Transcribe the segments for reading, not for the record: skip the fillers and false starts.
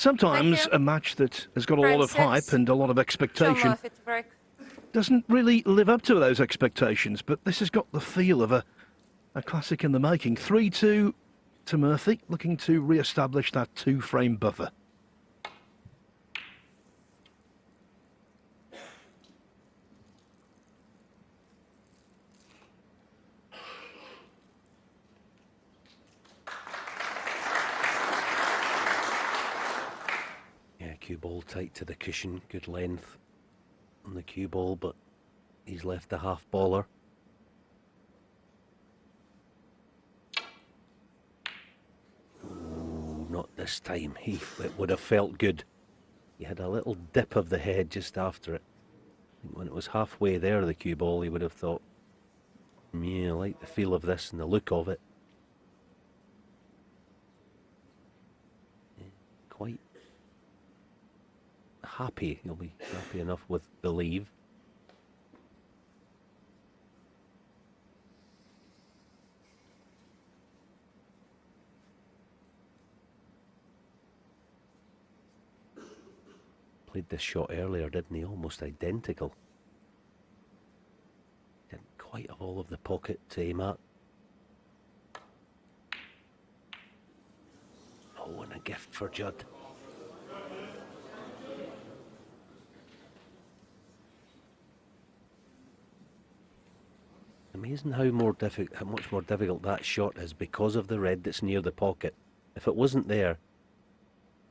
Sometimes a match that has got a lot of hype and a lot of expectation doesn't really live up to those expectations, but this has got the feel of a classic in the making. 3-2 to Murphy, looking to re-establish that two-frame buffer. Yeah, cue ball tight to the cushion, good length on the cue ball, but he's left the half baller. Not this time. It would have felt good. He had a little dip of the head just after it. When it was halfway there, the cue ball, he would have thought, yeah, I like the feel of this and the look of it. Yeah, quite happy. He'll be happy enough with believe. Played this shot earlier, didn't he? Almost identical. Didn't quite have all of the pocket to aim at. Oh, and a gift for Judd. Amazing how much more difficult that shot is because of the red that's near the pocket. If it wasn't there,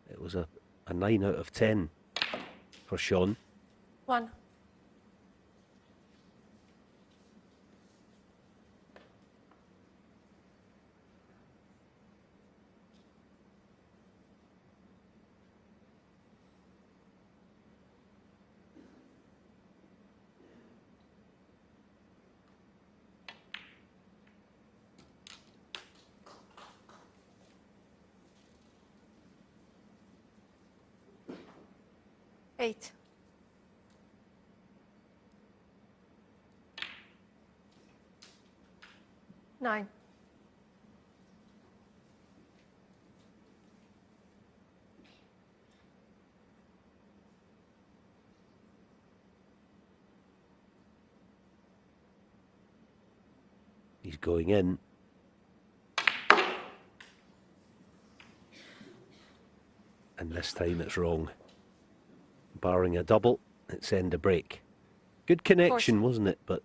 it was a 9 out of 10 for Shaun. 1. Eight. 9. He's going in. And this time it's wrong. Barring a double, it's end a break. Good connection, wasn't it? But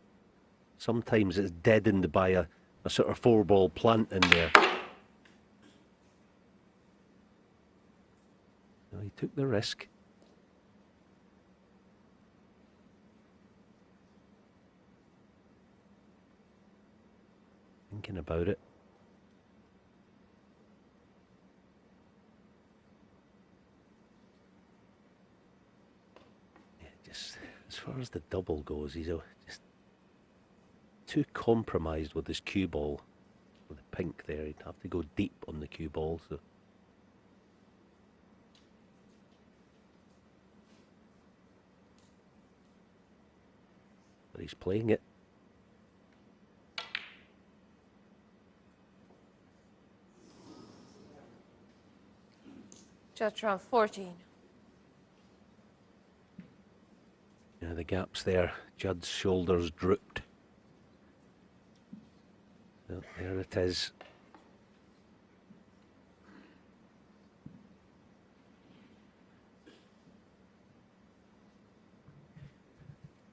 sometimes it's deadened by a sort of 4-ball plant in there. No, he took the risk. Thinking about it. Yeah, just as far as the double goes, he's just too compromised with his cue ball. With the pink there, he'd have to go deep on the cue ball. So. But he's playing it. Judge round 14. Yeah, the gap's there. Judd's shoulders drooped. So there it is.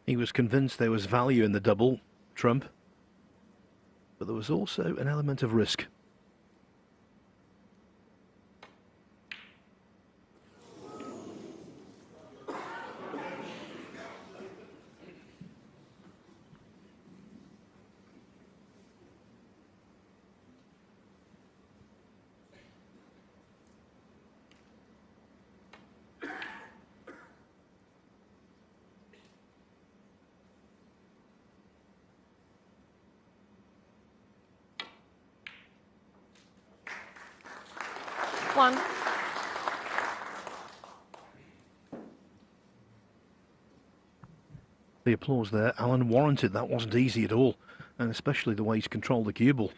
He was convinced there was value in the double trump, but there was also an element of risk. One. The applause there, Alan, warranted. That wasn't easy at all, and especially the way he's controlled the cue ball.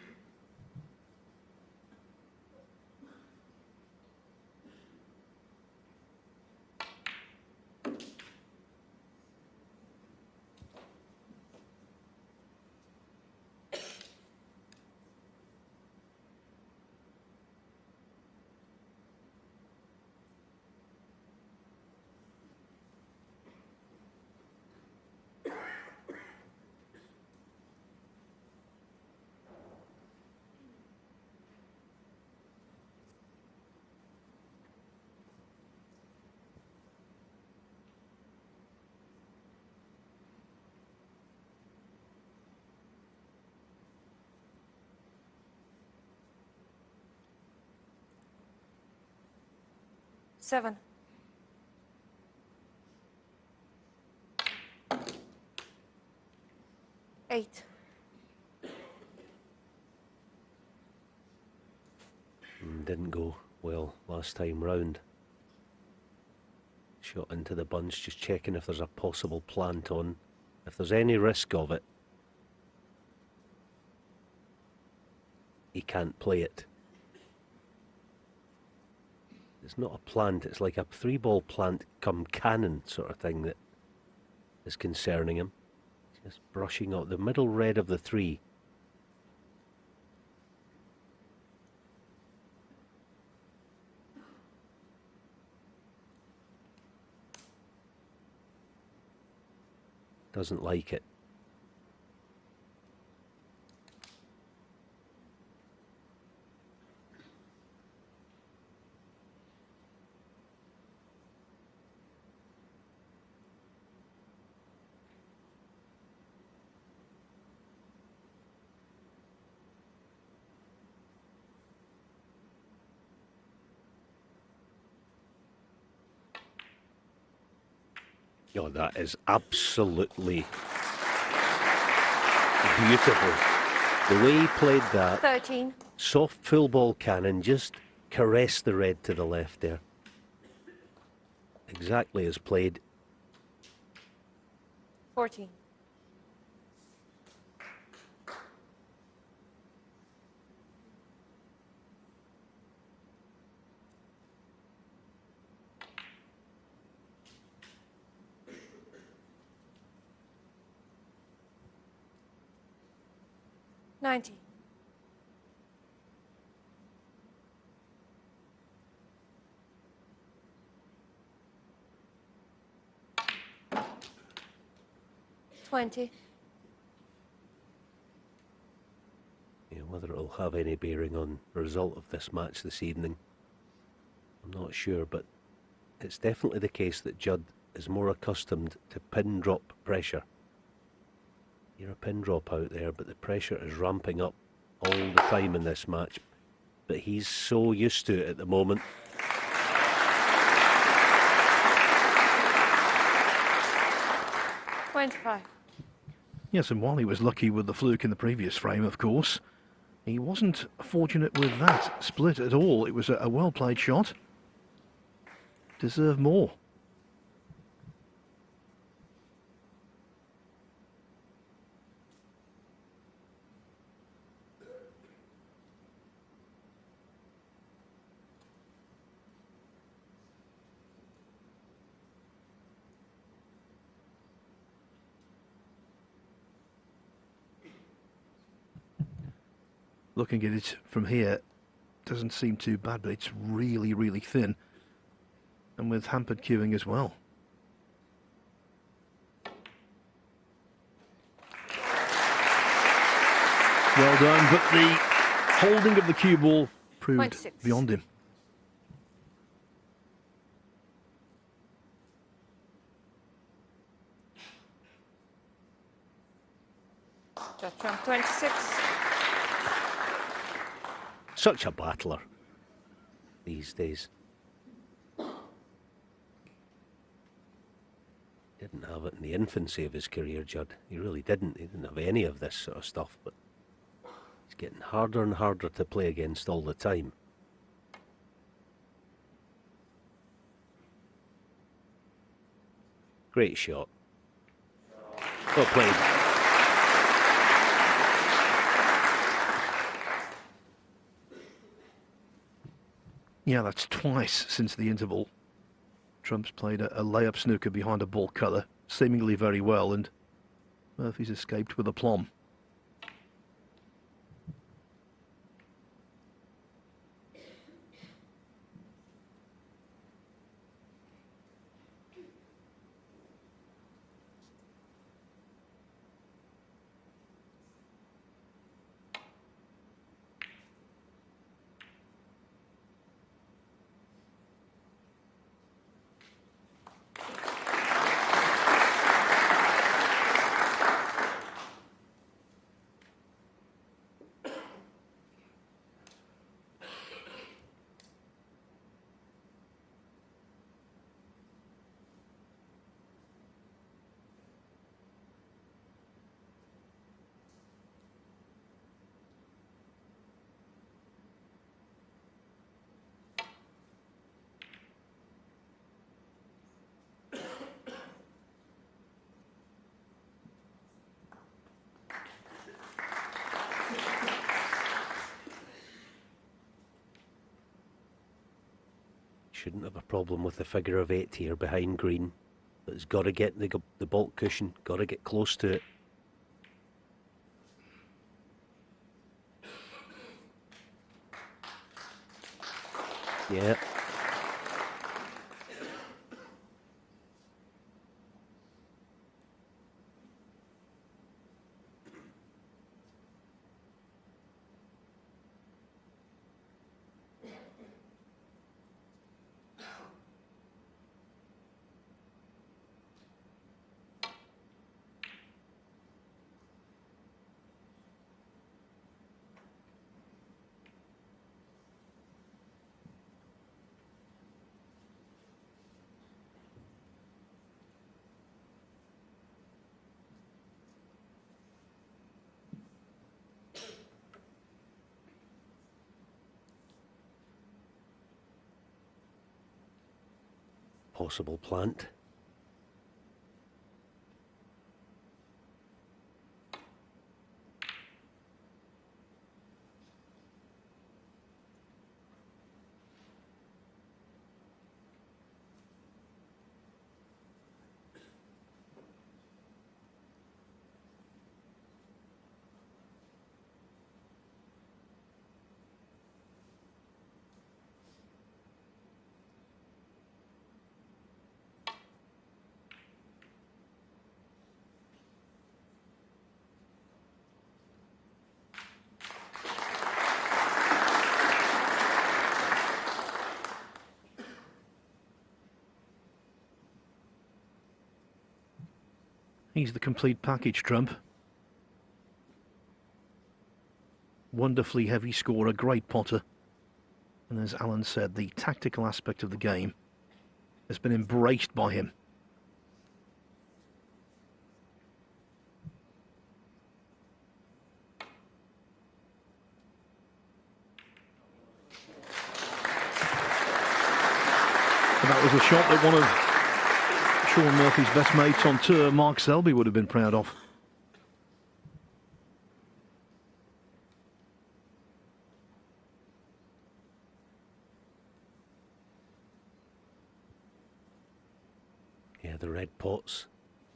7. Eight. Didn't go well last time round. Shot into the bunch, just checking if there's a possible plant on, if there's any risk of it. He can't play it. It's not a plant, it's like a 3-ball plant come cannon sort of thing that is concerning him. Just brushing out the middle red of the 3. Doesn't like it. Oh, that is absolutely beautiful. The way he played that. 13. Soft full ball cannon, just caressed the red to the left there. Exactly as played. 14. $90. $20. Yeah, whether it'll have any bearing on the result of this match this evening, I'm not sure, but it's definitely the case that Judd is more accustomed to pin drop pressure. You're a pin drop out there, but the pressure is ramping up all the time in this match. But he's so used to it at the moment. $25. Yes, and while he was lucky with the fluke in the previous frame, of course, he wasn't fortunate with that split at all. It was a well-played shot. Deserved more. Looking at it from here, doesn't seem too bad, but it's really, really thin. And with hampered cueing as well. Well done, but the holding of the cue ball proved 26. beyond him. Judd Trump 26. Such a battler these days. Didn't have it in the infancy of his career, Judd. He really didn't. He didn't have any of this sort of stuff, but he's getting harder and harder to play against all the time. Great shot. Well played. Yeah, that's twice since the interval. Trump's played a layup snooker behind a ball colour, seemingly very well, and Murphy's escaped with aplomb. Shouldn't have a problem with the figure of 8 here behind green. But it's got to get the baulk cushion, got to get close to it. Yeah. Possible plant. He's the complete package, Trump. Wonderfully heavy scorer, great potter. And as Alan said, the tactical aspect of the game has been embraced by him. And that was a shot that one of Shaun Murphy's best mates on tour, Mark Selby, would have been proud of. Yeah, the red pots,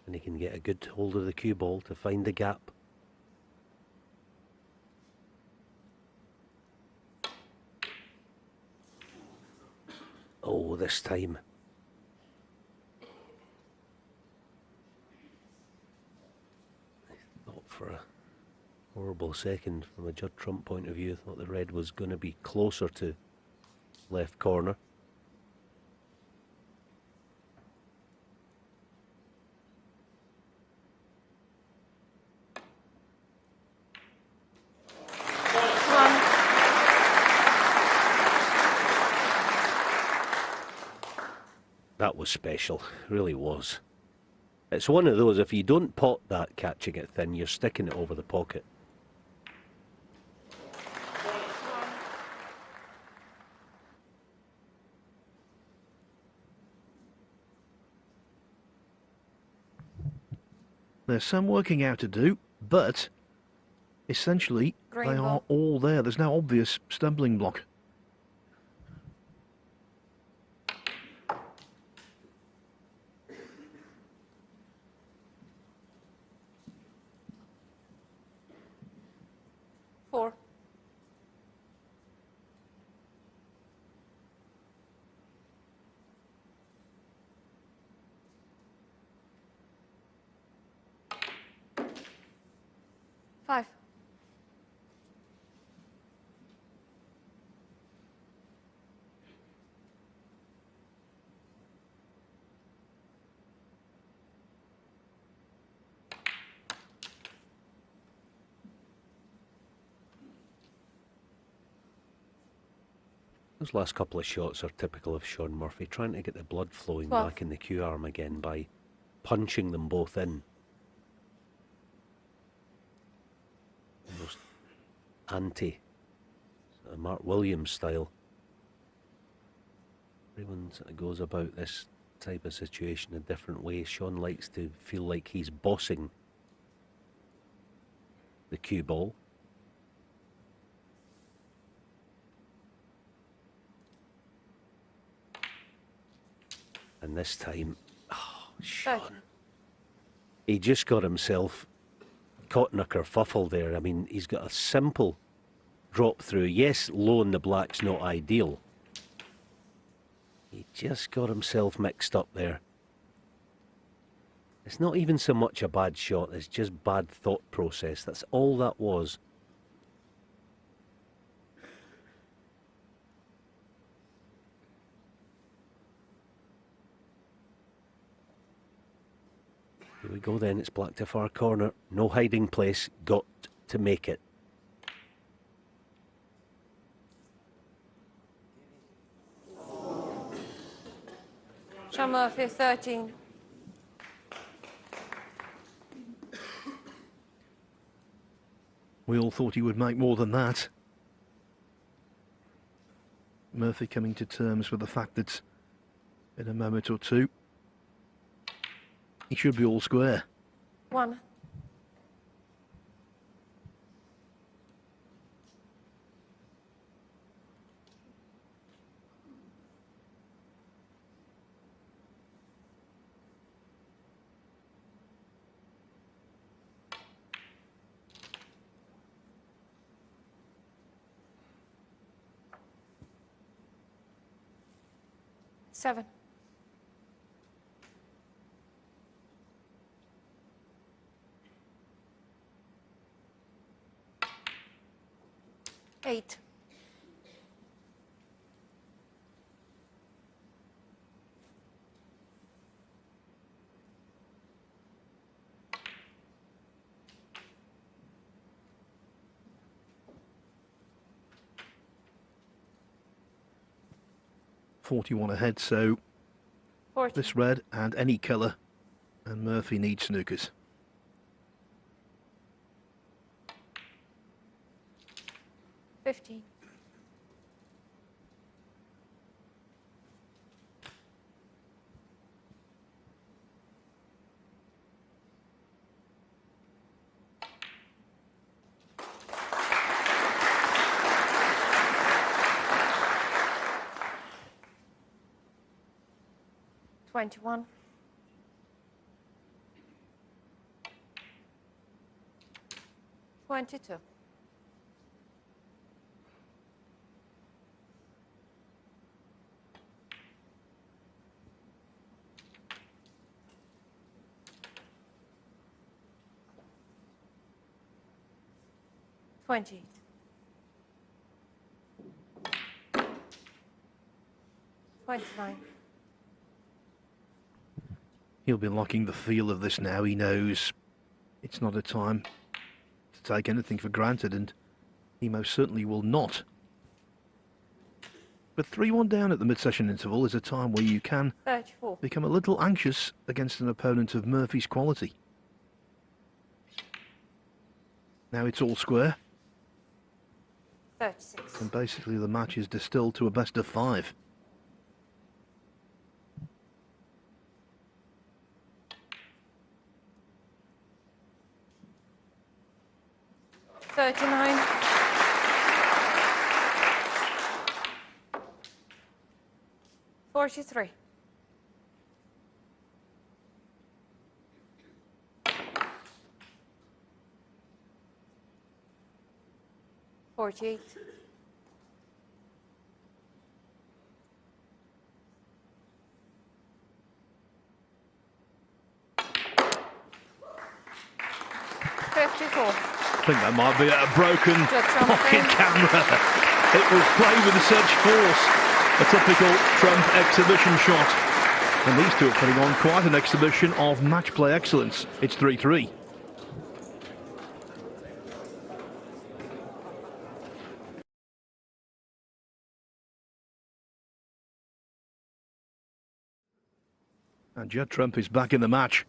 and he can get a good hold of the cue ball to find the gap. Oh, this time. I thought for a horrible second, from a Judd Trump point of view, I thought the red was going to be closer to left corner. That was special, really was. It's one of those, if you don't pot that catching it thin, you're sticking it over the pocket. There's some working out to do, but essentially they are all there. There's no obvious stumbling block. Four. Five. Those last couple of shots are typical of Shaun Murphy, trying to get the blood flowing 12. back in the cue arm again by punching them both in. Almost Mark Williams style. Everyone sort of goes about this type of situation a different way. Shaun likes to feel like he's bossing the cue ball. And this time, Shaun, he just got himself caught in a kerfuffle there. I mean, he's got a simple drop through. Yes, low in the black's not ideal. He just got himself mixed up there. It's not even so much a bad shot, it's just bad thought process. That's all that was. Here we go then, it's black to far corner. No hiding place, got to make it. Shaun Murphy, 13. We all thought he would make more than that. Murphy coming to terms with the fact that in a moment or two he should be all square. 1. Seven. Eight. .41 ahead, so 14. this red and any colour, and Murphy needs snookers. 15. $21. 22. $20. 29. He'll be locking the feel of this now. He knows it's not a time to take anything for granted, and he most certainly will not. But 3-1 down at the mid-session interval is a time where you can 34. become a little anxious against an opponent of Murphy's quality. Now it's all square, 36. and basically the match is distilled to a best of 5. $39. 43. 48. 54. I think that might be a broken pocket camera. It was played with such force. A typical Trump exhibition shot. And these two are putting on quite an exhibition of match play excellence. It's 3-3. And Judd Trump is back in the match.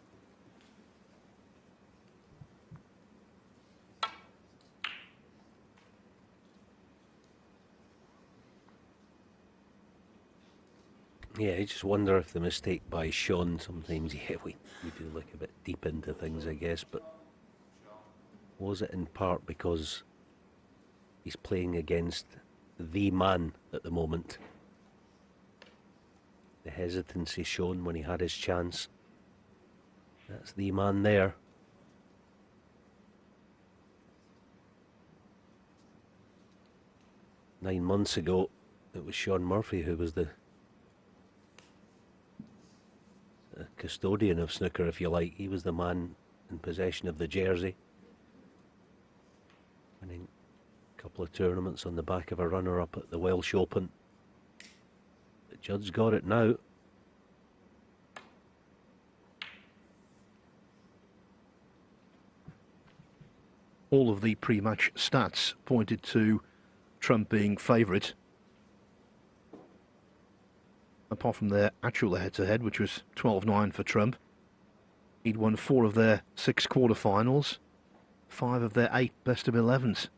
Yeah, I just wonder if the mistake by Shaun, sometimes, yeah, we do look a bit deep into things, I guess, but was it in part because he's playing against the man at the moment? the hesitancy shown when he had his chance. That's the man there. Nine months ago, it was Shaun Murphy who was the custodian of snooker, if you like. He was the man in possession of the jersey, winning a couple of tournaments on the back of a runner-up at the Welsh Open. But Judd's got it now. All of the pre-match stats pointed to Trump being favourite, apart from their actual head-to-head, which was 12-9 for Trump. He'd won 4 of their 6 quarterfinals, 5 of their 8 best-of-11s.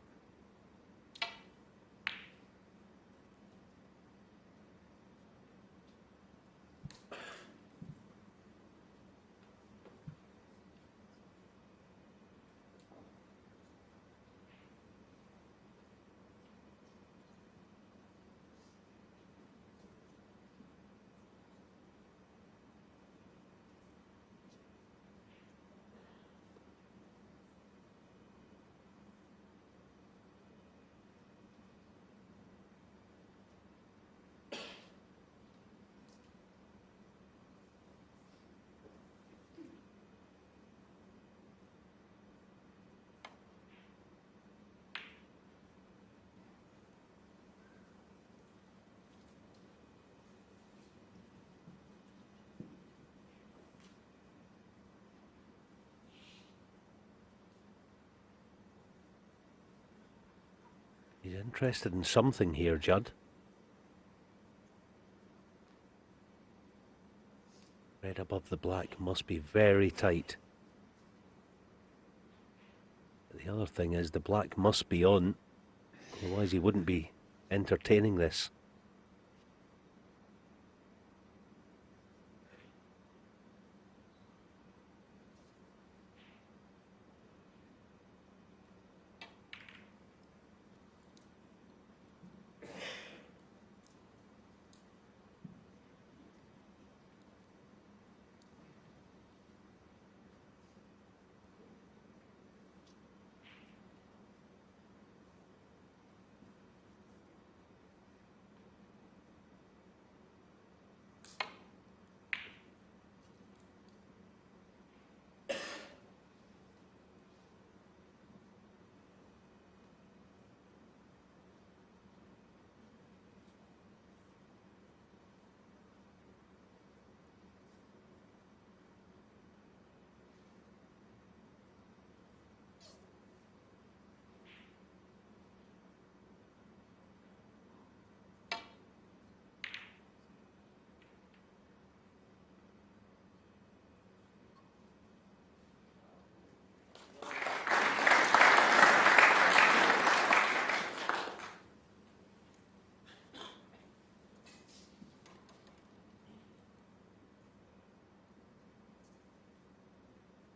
He's interested in something here, Judd. Red above the black must be very tight. But the other thing is the black must be on, otherwise he wouldn't be entertaining this.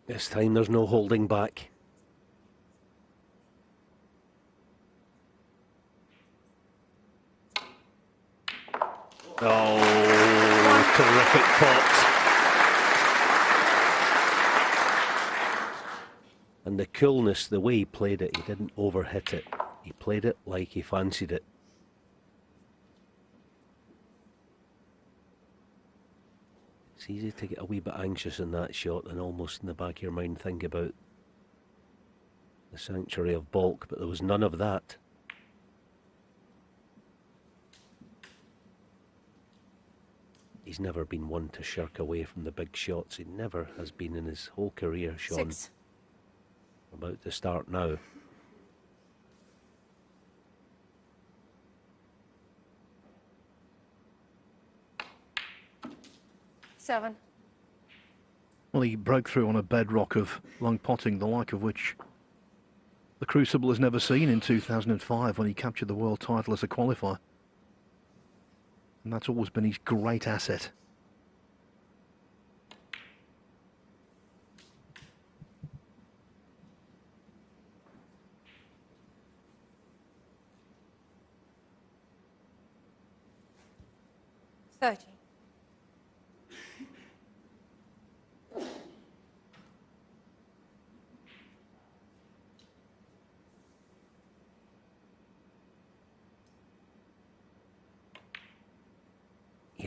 This time there's no holding back. Oh, terrific pot. And the coolness, the way he played it, he didn't overhit it. He played it like he fancied it. It's easy to get a wee bit anxious in that shot and almost in the back of your mind think about the sanctuary of baulk, but there was none of that. He's never been one to shirk away from the big shots. He never has been in his whole career, Shaun. 6. About to start now. Seven. Well, he broke through on a bedrock of long potting, the like of which the Crucible has never seen in 2005 when he captured the world title as a qualifier. And that's always been his great asset.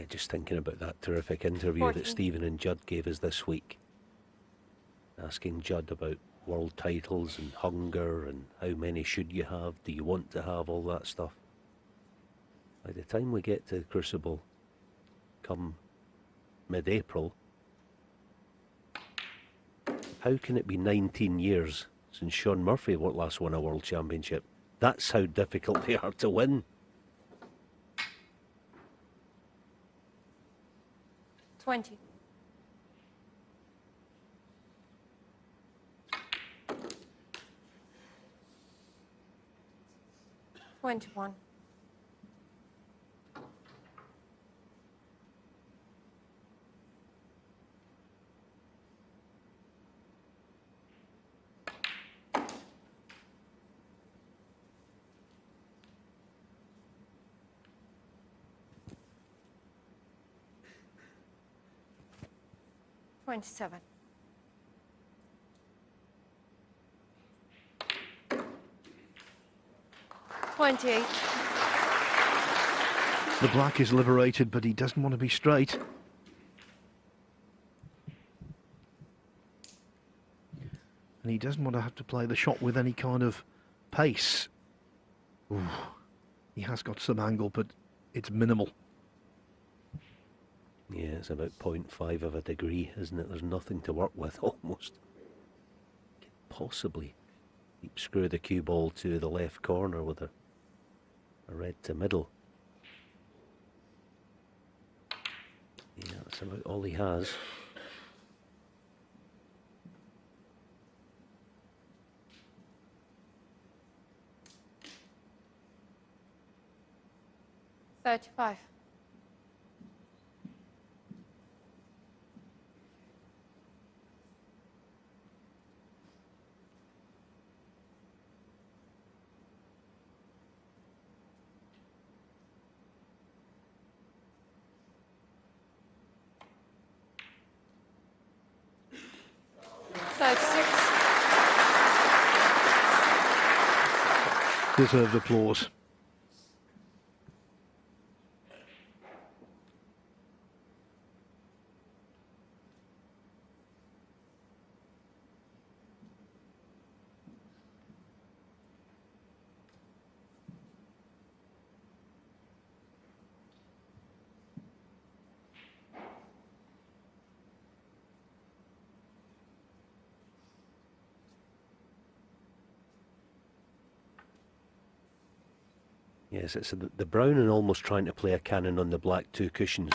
just thinking about that terrific interview 14. that Stephen and Judd gave us this week, asking Judd about world titles and hunger and how many should you have, do you want to have, all that stuff. By the time we get to the Crucible come mid-April, how can it be 19 years since Shaun Murphy last won a world championship? That's how difficult they are to win. 20. $21. $27. $28. The black is liberated, but he doesn't want to be straight. And he doesn't want to have to play the shot with any kind of pace. Ooh, he has got some angle, but it's minimal. Yeah, it's about 0.5 of a degree, isn't it? There's nothing to work with, almost. Could possibly deep screw the cue ball to the left corner with a red to middle. Yeah, that's about all he has. $35. Deserved applause. Yes, it's the brown and almost trying to play a cannon on the black two cushions.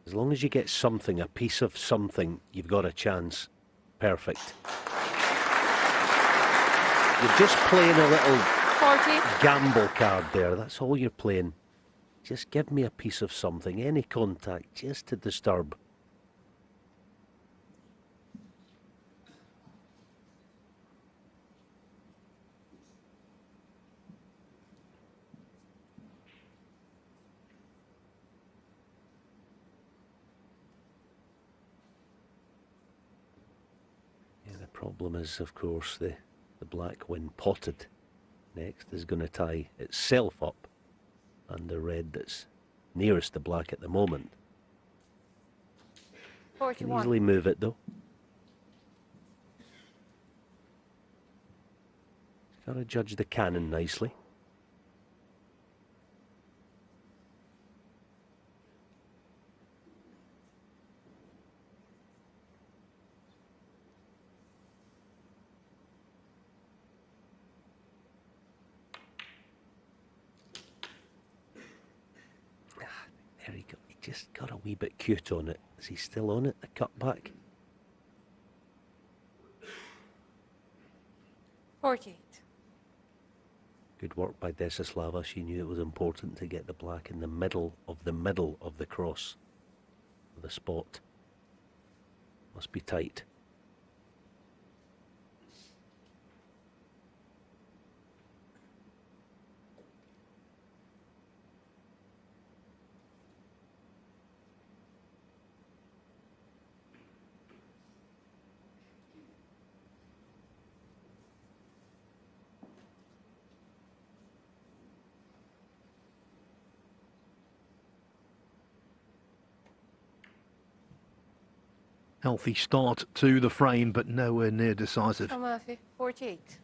As long as you get something, a piece of something, you've got a chance. Perfect. You're just playing a little 40. gamble card there. That's all you're playing. Just give me a piece of something, any contact, just to disturb. Problem is, of course, the black, when potted next, is going to tie itself up and the red that's nearest the black at the moment. 41. Can easily move it though. Got to judge the cannon nicely. There he go. He just got a wee bit cute on it. Is he still on it, the cutback? 48. Good work by Desislava. She knew it was important to get the black in the middle of the cross. The spot. Must be tight. Healthy start to the frame, but nowhere near decisive. Shaun Murphy, 48.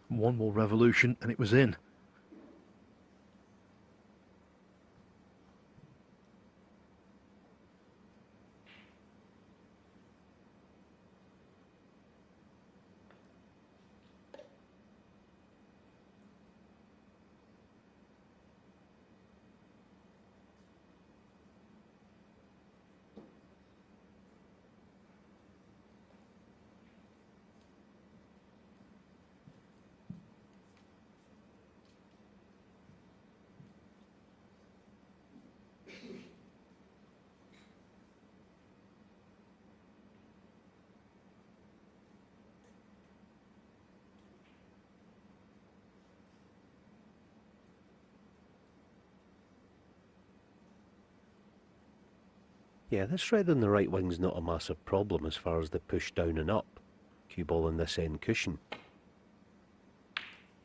One more revolution and it was in. Yeah, this red on the right wing's not a massive problem as far as the push down and up. Cue ball in this end cushion.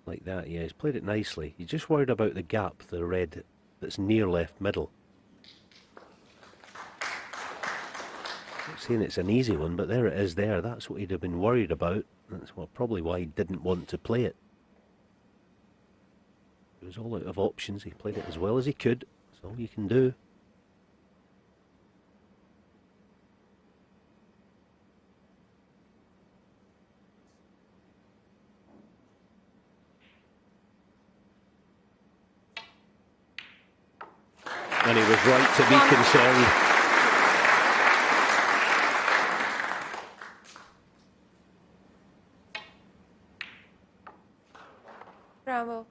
Like that, yeah, he's played it nicely. He's just worried about the gap, the red that's near left middle. Not saying it's an easy one, but there it is there. That's what he'd have been worried about. That's probably why he didn't want to play it. He was all out of options. He played it as well as he could. That's all you can do. And he was right to be concerned. Bravo.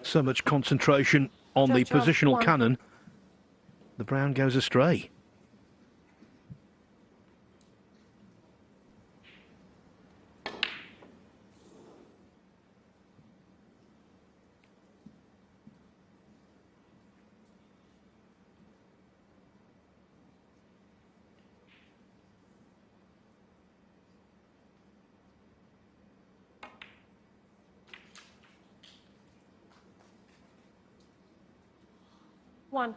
So much concentration on the Judge of positional 1. cannon. The brown goes astray. One.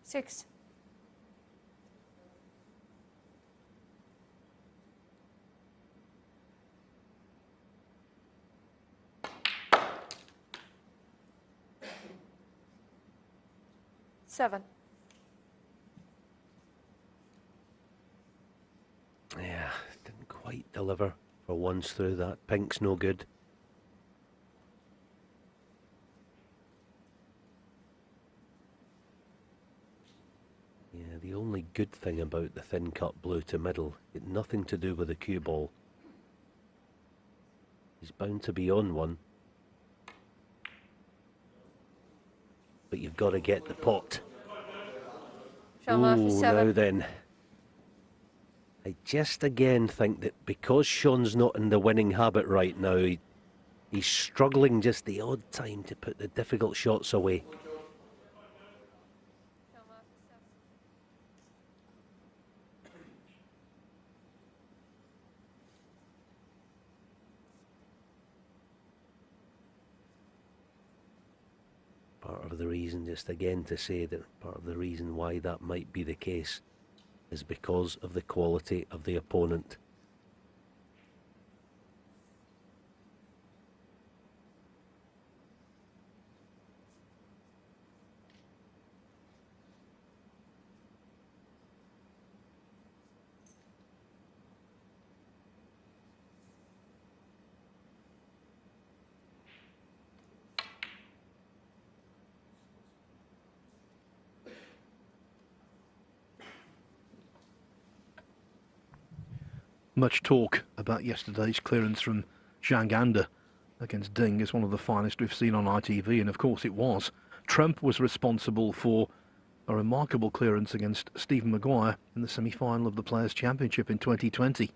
Six. Seven. Yeah, didn't quite deliver for once through that. Pink's no good. Yeah, the only good thing about the thin cut blue to middle, it had nothing to do with the cue ball. He's bound to be on one. But you've got to get the pot. Shaun Murphy, Ooh, 7. now then. I just again think that because Shaun's not in the winning habit right now, he's struggling just the odd time to put the difficult shots away. Part of the reason reason, just again to say that part of the reason why that might be the case is because of the quality of the opponent. Much talk about yesterday's clearance from Zhang against Ding as one of the finest we've seen on ITV, and of course it was. Trump was responsible for a remarkable clearance against Stephen Maguire in the semi-final of the Players' Championship in 2020.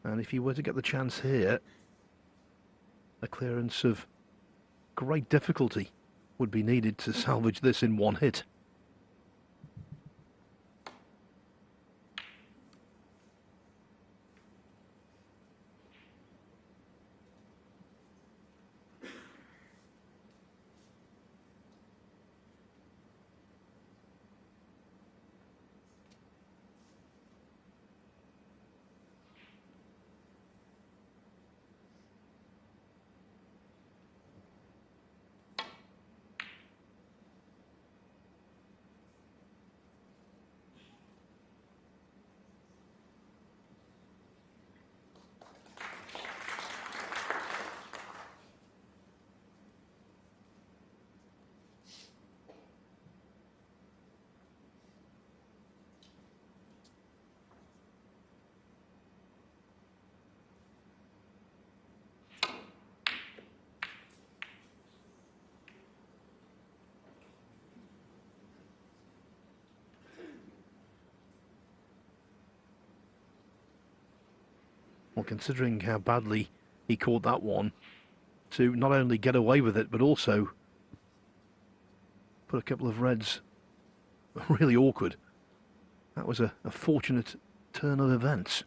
And if you were to get the chance here, a clearance of great difficulty would be needed to salvage this in one hit. Well, considering how badly he caught that one, to not only get away with it, but also put a couple of reds really awkward. That was a fortunate turn of events.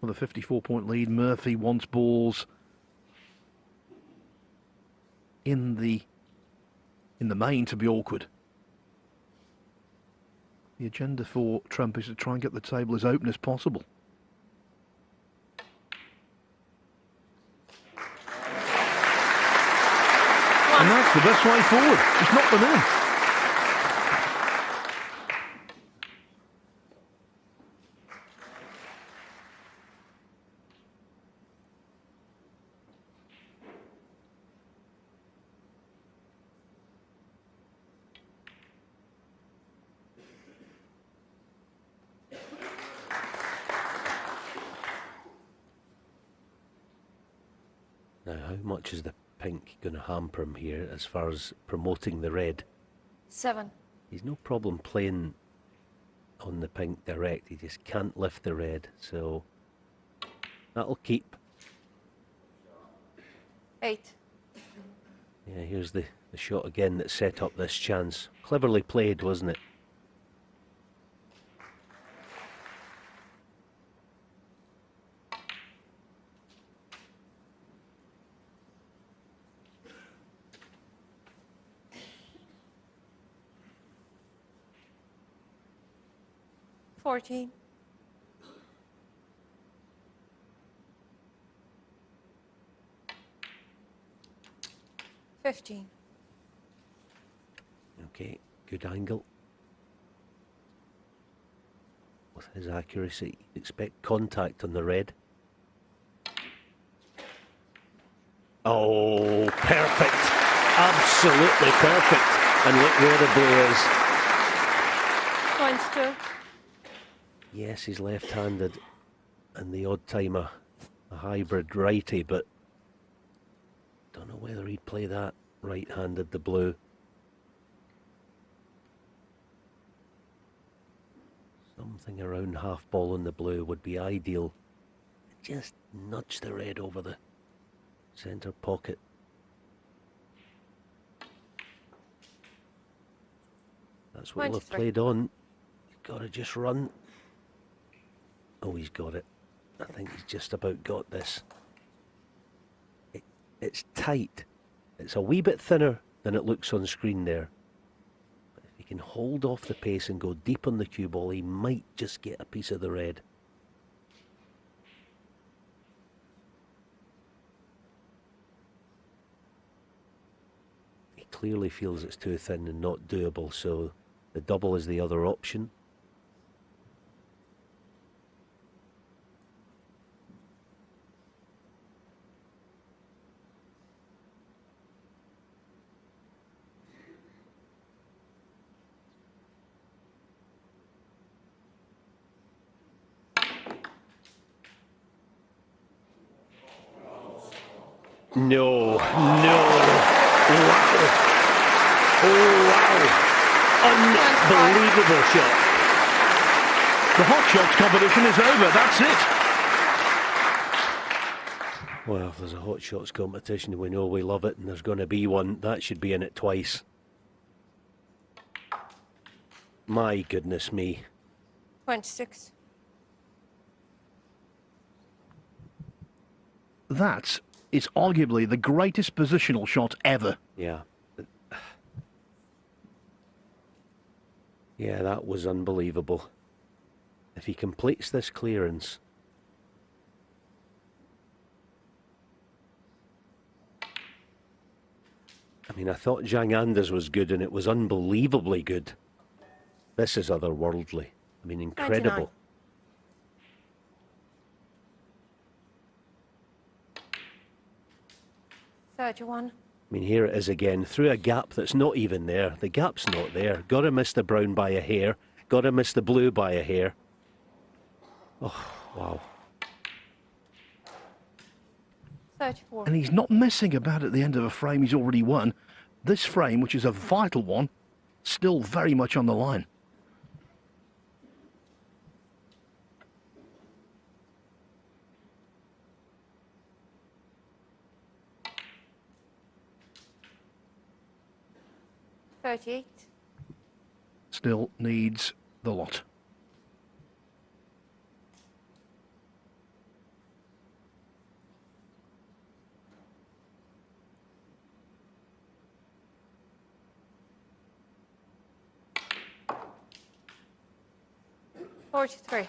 With a 54-point lead, Murphy wants balls in the main to be awkward. The agenda for Trump is to try and get the table as open as possible. And that's the best way forward. Just knock them in. Now, how much is the pink going to hamper him here as far as promoting the red? 7. He's no problem playing on the pink direct, he just can't lift the red, so that'll keep. 8. Yeah, here's the shot again that set up this chance. Cleverly played, wasn't it? $14. 15. Okay, good angle. With his accuracy, expect contact on the red. Oh, perfect. Absolutely perfect. And look where the blue is. 22. Yes, he's left-handed and the odd time a hybrid righty, but don't know whether he'd play that right-handed, the blue. Something around half ball in the blue would be ideal. Just nudge the red over the centre pocket. That's what we'll have played on. You've got to just run. Oh, he's got it. I think he's just about got this. It's tight. It's a wee bit thinner than it looks on screen there. But if he can hold off the pace and go deep on the cue ball, he might just get a piece of the red. He clearly feels it's too thin and not doable, so the double is the other option. No, no. Wow. Oh, wow. Unbelievable shot. The hot shots competition is over, that's it. Well, if there's a hot shots competition, we know we love it, and there's going to be one. That should be in it twice. My goodness me. 26. That is arguably the greatest positional shot ever. Yeah. Yeah, that was unbelievable. If he completes this clearance. I mean, I thought Zhang Anders was good, and it was unbelievably good. This is otherworldly. I mean, incredible. 31. I mean, here it is again, through a gap that's not even there. The gap's not there. Got to miss the brown by a hair. Got to miss the blue by a hair. Oh, wow. 34. And he's not messing about at the end of a frame he's already won. This frame, which is a vital one, still very much on the line. Still needs the lot. $43.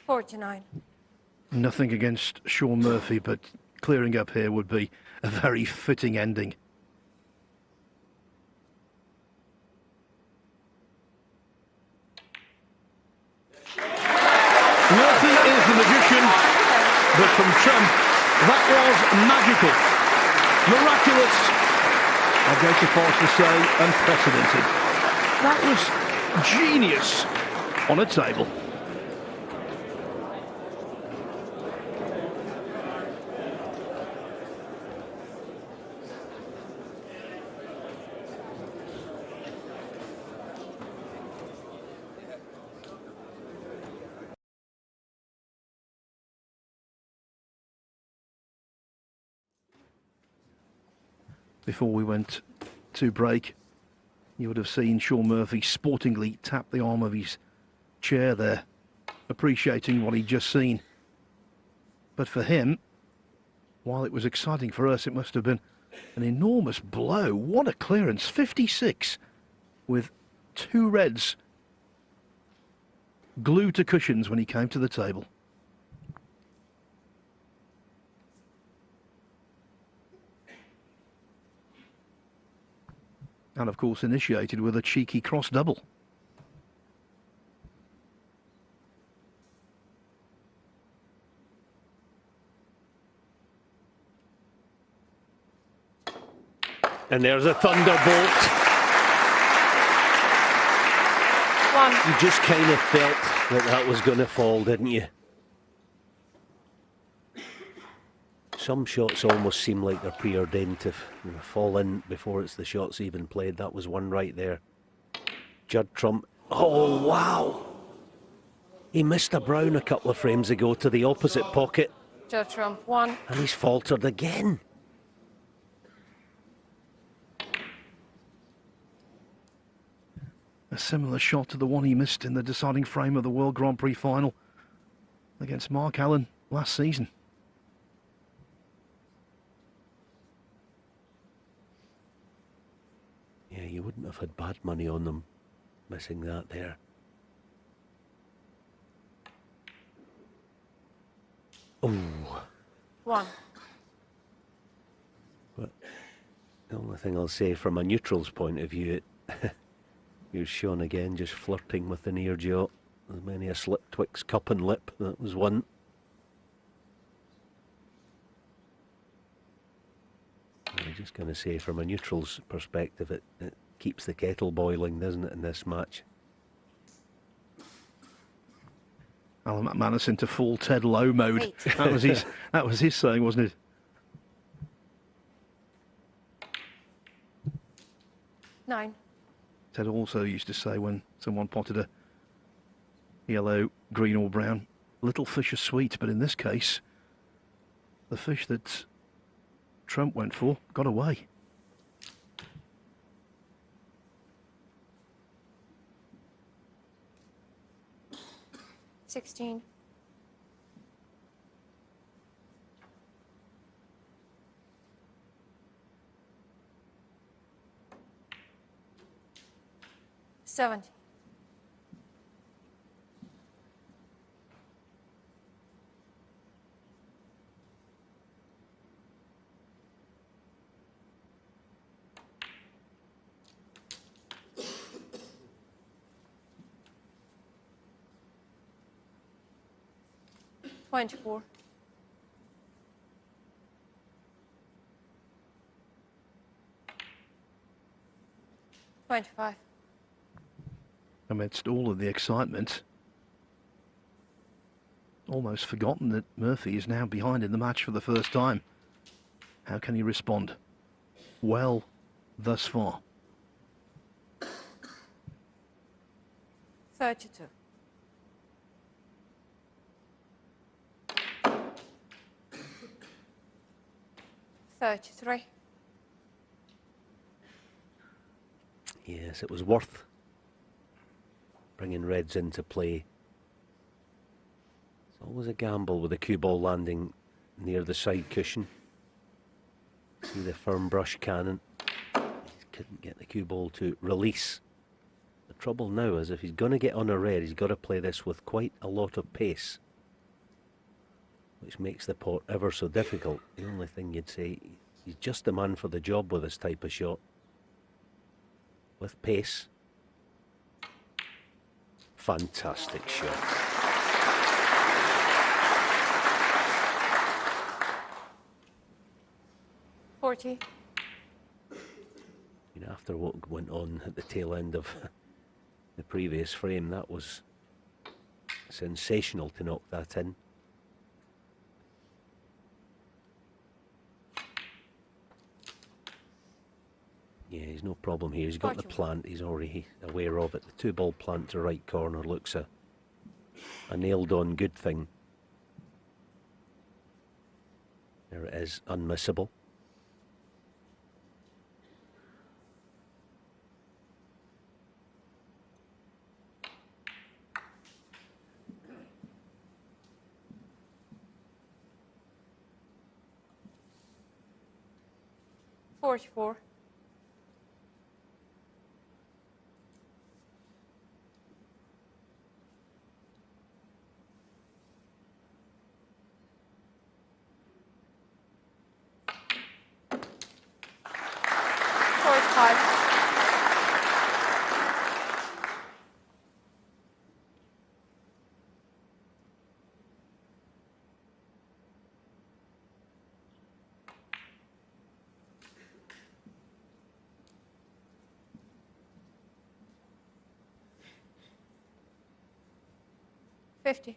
$49. Nothing against Shaun Murphy, but clearing up here would be a very fitting ending. Murphy is the magician, but from Trump, that was magical, miraculous, I'll go so far as to say unprecedented. That was genius on a table. Before we went to break, you would have seen Shaun Murphy sportingly tap the arm of his chair there, appreciating what he'd just seen. But for him, while it was exciting for us, it must have been an enormous blow. What a clearance, 56, with two reds glued to cushions when he came to the table. And of course initiated with a cheeky cross double. And there's a thunderbolt. One. You just kind of felt that that was going to fall, didn't you? Some shots almost seem like they're preordained to fall in before it's the shots even played. That was one right there. Judd Trump. Oh, wow. He missed a brown a couple of frames ago to the opposite pocket. Judd trump 1. And he's faltered again. A similar shot to the one he missed in the deciding frame of the World Grand Prix final against Mark Allen last season. Yeah, you wouldn't have had bad money on them missing that there. Oh. 1. But the only thing I'll say from a neutral's point of view, here's Shaun again just flirting with the near jaw. There's many a slip twixt cup and lip. That was one. I'm just going to say from a neutral's perspective, it keeps the kettle boiling, doesn't it, in this match? Alan McManus into full Ted Lowe mode. 8. That was his saying, wasn't it? 9. Ted also used to say when someone potted a yellow, green or brown, little fish are sweet, but in this case, the fish that Trump went for got away. $16. 70. 24. 25. Amidst all of the excitement, almost forgotten that Murphy is now behind in the match for the first time. How can he respond? Well, thus far. 32. 33. Yes, it was worth bringing reds into play. It's always a gamble with a cue ball landing near the side cushion. See the firm brush cannon. He couldn't get the cue ball to release. The trouble now is if he's going to get on a red, he's got to play this with quite a lot of pace, which makes the pot ever so difficult. The only thing you'd say, he's just the man for the job with this type of shot. With pace. Fantastic shot. $40. After what went on at the tail end of the previous frame, that was sensational to knock that in. Yeah, he's no problem here. He's got the plant. He's already aware of it. The 2-ball plant to right corner looks a nailed-on good thing. There it is, unmissable. $44. 45. 50. 45.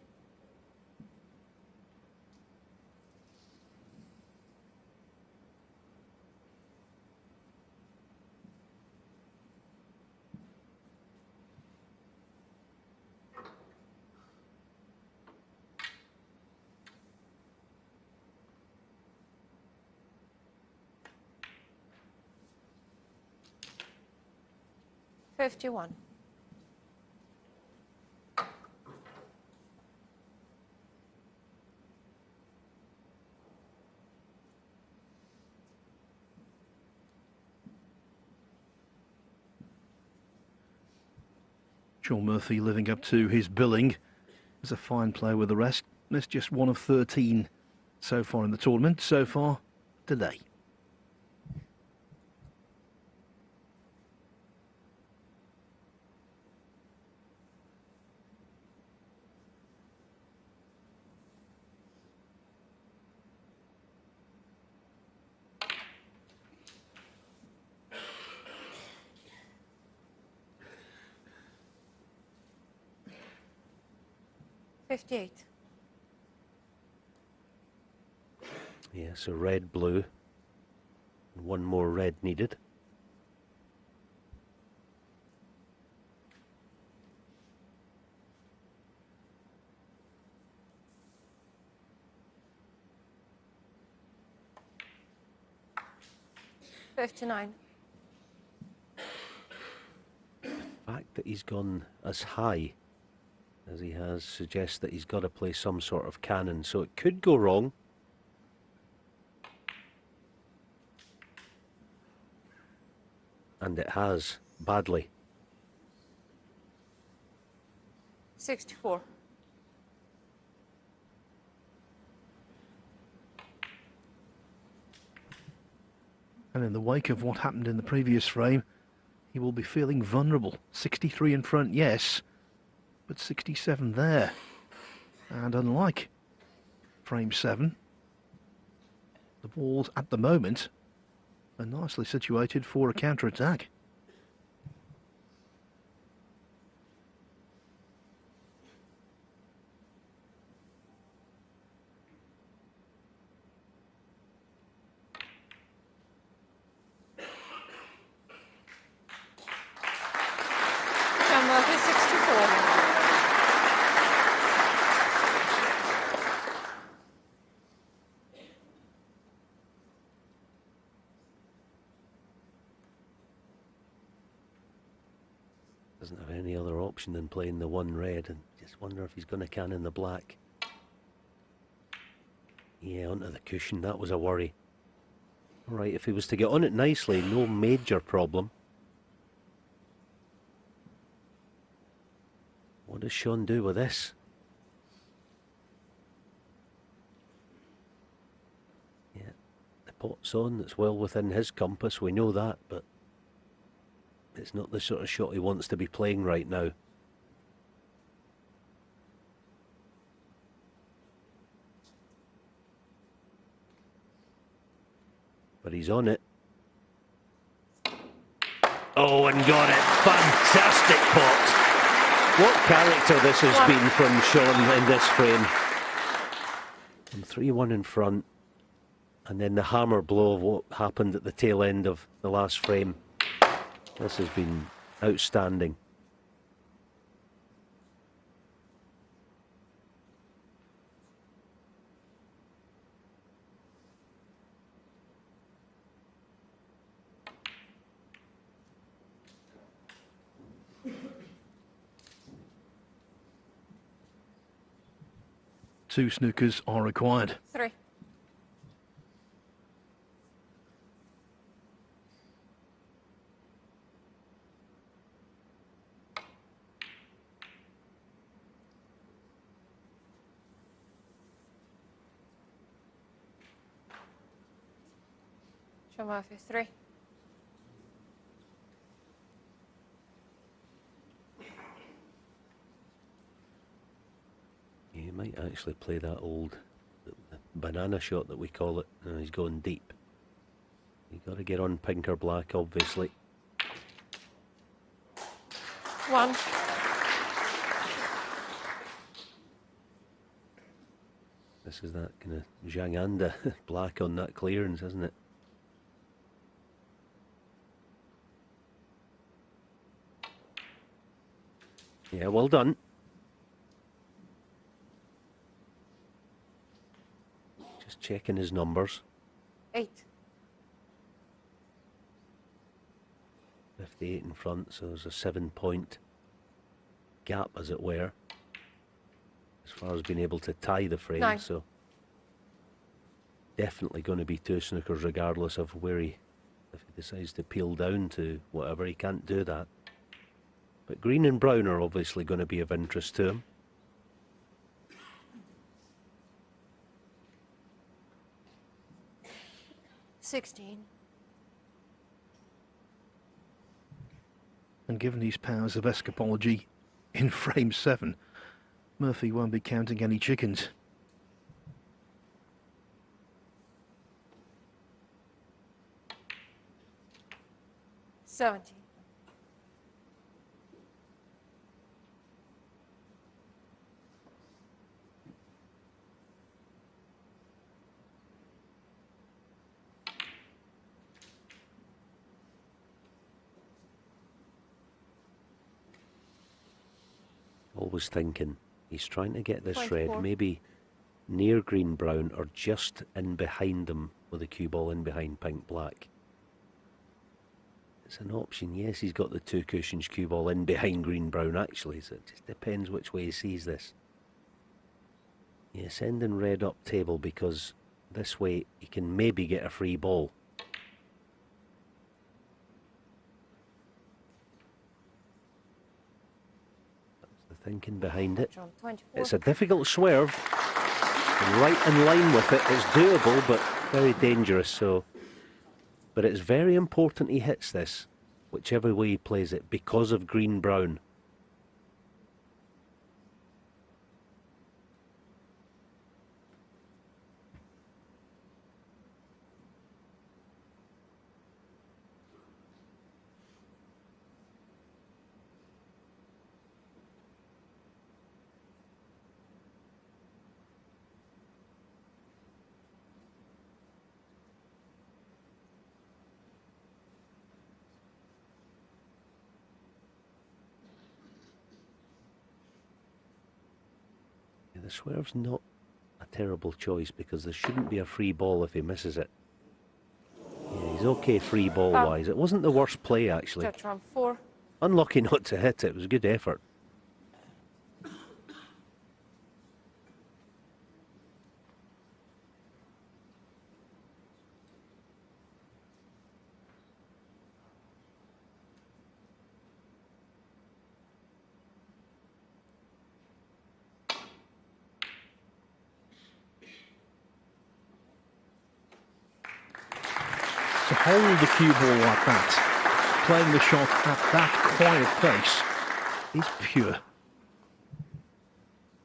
51. Shaun Murphy living up to his billing as a fine player with the rest. Missed just 1 of 13 so far in the tournament. So far today. $58. Yeah, so red, blue. One more red needed. $59. The fact that he's gone as high as he has suggests that he's got to play some sort of cannon, so it could go wrong. And it has, badly. 64. And in the wake of what happened in the previous frame, he will be feeling vulnerable. 63 in front, yes, but 67 there. And unlike frame 7, the balls at the moment are nicely situated for a counter-attack. Shaun Murphy, 64. Doesn't have any other option than playing the one red, and just wonder if he's going to cannon the black. Yeah, onto the cushion, that was a worry. Alright, if he was to get on it nicely, no major problem. What does Shaun do with this? Yeah, the pot's on, it's well within his compass, we know that, but it's not the sort of shot he wants to be playing right now. But he's on it. Oh, and got it. Fantastic pot. What character this has been from Shaun in this frame. And 3-1 in front. And then the hammer blow of what happened at the tail end of the last frame. This has been outstanding. Two snookers are required. 3. Shaun Murphy, 3. You might actually play that old the banana shot that we call it. He's going deep. You've got to get on pink or black, obviously. 1. This is that kind of Zhanganda black on that clearance, isn't it? Yeah, well done. Just checking his numbers. 8. 58 in front, so there's a 7-point gap, as it were, as far as being able to tie the frame. 9. So definitely going to be 2 snookers regardless of where if he decides to peel down to whatever, he can't do that. But green and brown are obviously going to be of interest to him. And given his powers of escapology in frame 7, Murphy won't be counting any chickens. $17. Always thinking he's trying to get this 24. red maybe near green brown or just in behind them with the cue ball in behind pink black. It's an option. Yes, he's got the 2 cushions cue ball in behind green brown actually, so it just depends which way he sees this. Yeah, sending red up table because this way he can maybe get a free ball. Thinking behind it. It's a difficult swerve. Right in line with it. It's doable, but very dangerous. So, but it's very important he hits this, whichever way he plays it, because of green-brown. The swerve's not a terrible choice because there shouldn't be a free ball if he misses it. Yeah, he's okay free ball wise. It wasn't the worst play actually. Judge round 4. Unlucky not to hit it. It was a good effort. To hold the cue ball like that, playing the shot at that quiet pace, is pure.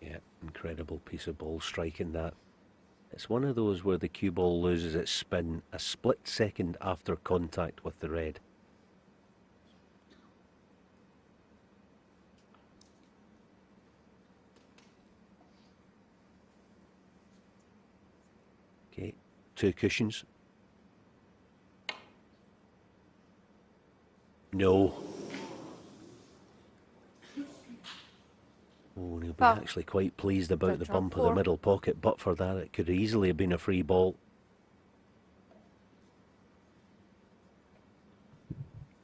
Yeah, incredible piece of ball striking that. It's one of those where the cue ball loses its spin a split second after contact with the red. Okay, 2 cushions. No. Oh, he'll be actually quite pleased about the bump of the middle pocket, but for that it could easily have been a free ball.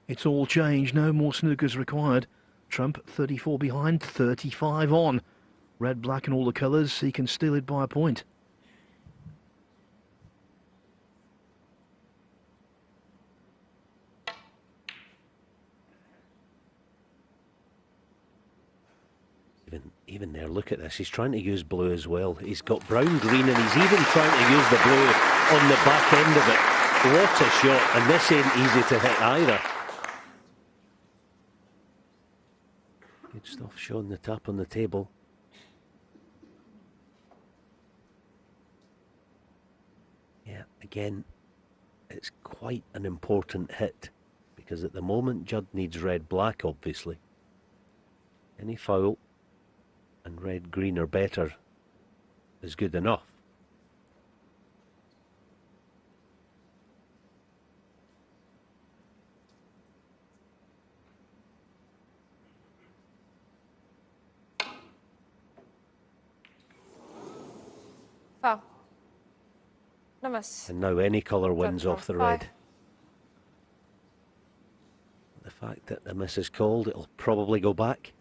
It's all changed, no more snookers required. Trump 34 behind, 35 on. Red, black and all the colours, he can steal it by a point. Even there, look at this, he's trying to use blue as well. He's got brown, green, and he's even trying to use the blue on the back end of it. What a shot, and this ain't easy to hit either. Good stuff, Shaun, the tap on the table. Yeah, again, it's quite an important hit, because at the moment Judd needs red-black, obviously. Any foul and red-green or better is good enough. Foul. No miss. And now any colour wins off the red. The the fact that the miss is called, it'll probably go back.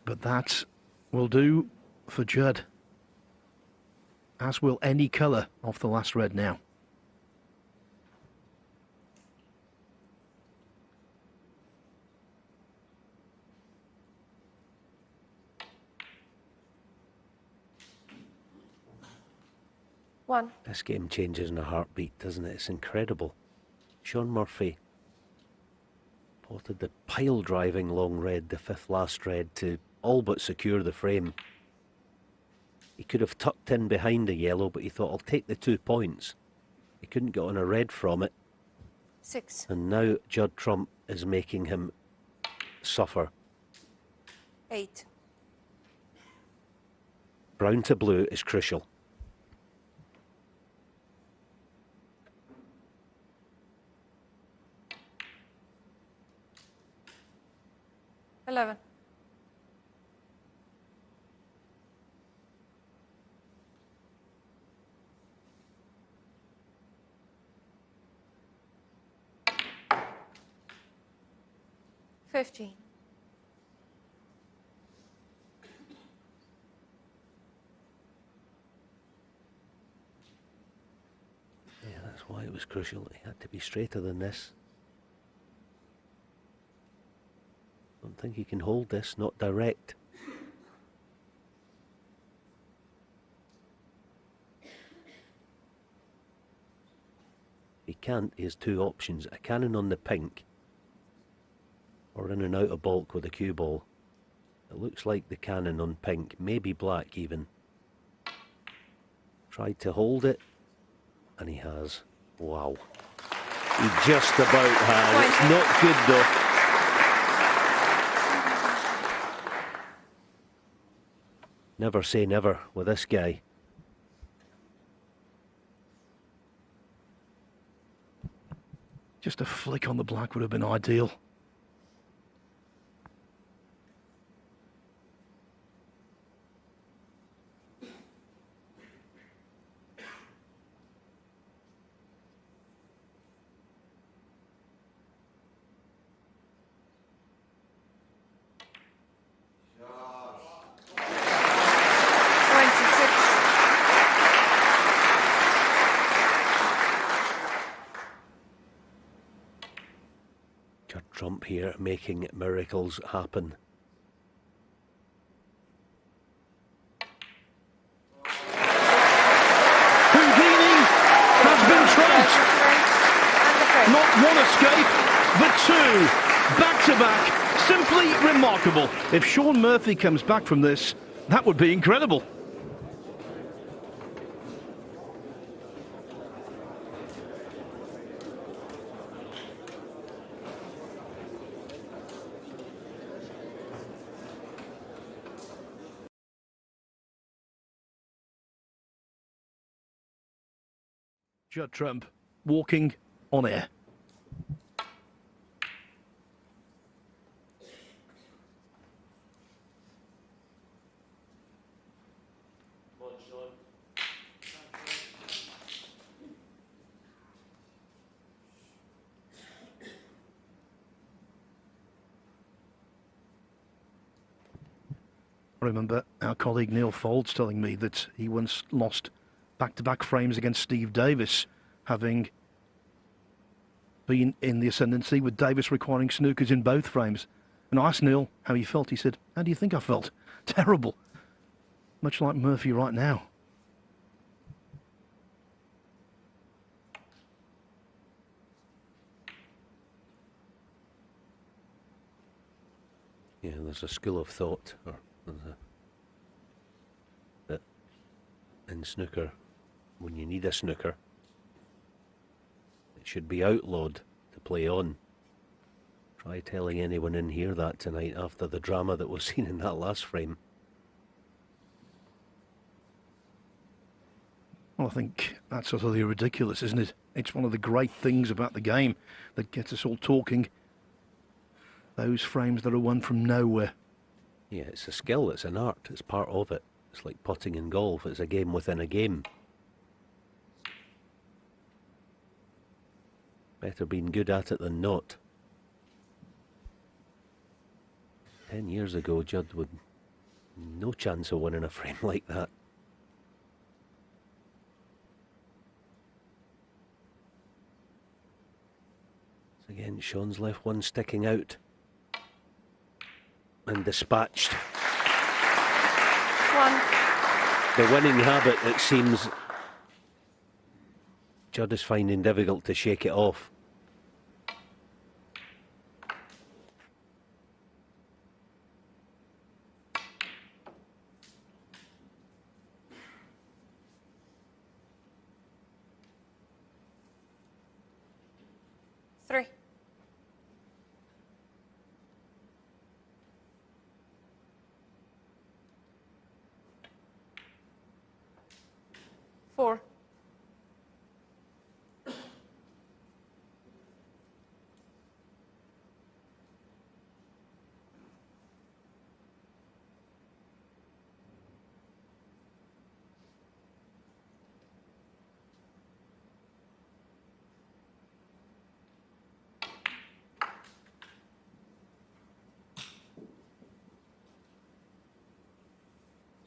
But that will do for Judd, as will any colour off the last red now. One. This game changes in a heartbeat, doesn't it? It's incredible. Shaun Murphy potted the pile driving long red, the fifth last red, to all but secure the frame. He could have tucked in behind a yellow, but he thought, I'll take the 2 points. He couldn't get on a red from it. 6. And now Judd Trump is making him suffer. 8. Brown to blue is crucial. Eleven. $15. Yeah, that's why it was crucial. He had to be straighter than this. Don't think he can hold this, not direct. He can't, he has two options: a cannon on the pink, or in and out of balk with a cue ball. It looks like the cannon on pink, maybe black even. Tried to hold it, and he has. Wow. He just about has. It's not good though. Never say never with this guy. Just a flick on the black would have been ideal. Judd Trump here making miracles happen. Houdini has been trapped. Not one escape, but two. Back to back. Simply remarkable. If Shaun Murphy comes back from this, that would be incredible. Judd Trump walking on air. I remember our colleague Neil Foulds telling me that he once lost back-to-back frames against Steve Davis, having been in the ascendancy, with Davis requiring snookers in both frames. And I asked Neil how he felt. He said, "How do you think I felt? Terrible. Much like Murphy right now." Yeah, there's a school of thought, or that in snooker, when you need a snooker, should be outlawed to play on. Try telling anyone in here that tonight after the drama that was seen in that last frame. Well, I think that's utterly ridiculous, isn't it? It's one of the great things about the game that gets us all talking. Those frames that are won from nowhere. Yeah, it's a skill, it's an art, it's part of it. It's like putting in golf, it's a game within a game. Better being good at it than not. 10 years ago, Judd would no chance of winning a frame like that. So again, Shaun's left one sticking out. And dispatched. One. The winning habit, it seems, Judd is finding difficult to shake it off. Three. Four.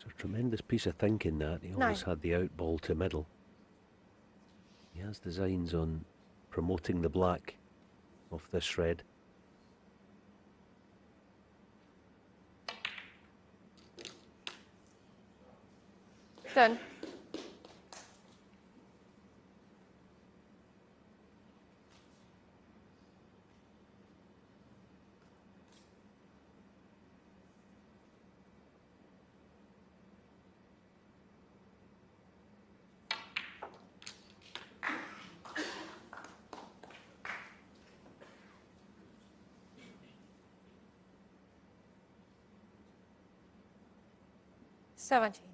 It's a tremendous piece of thinking that. He always had the out ball to middle. He has designs on promoting the black off this shred. Done. Seventeen.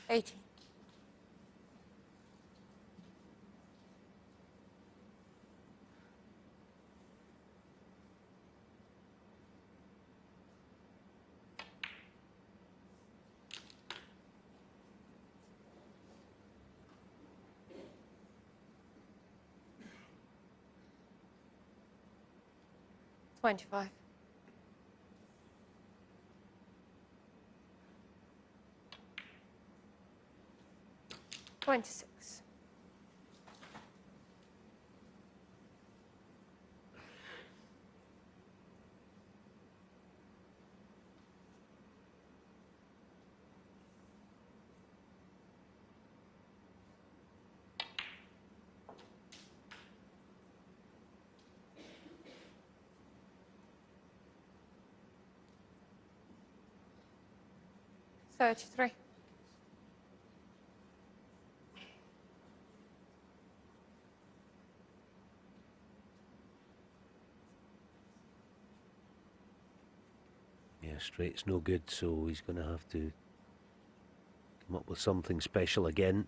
Eighteen. $25. $26. $33. Yeah, straight's no good, so he's going to have to come up with something special again.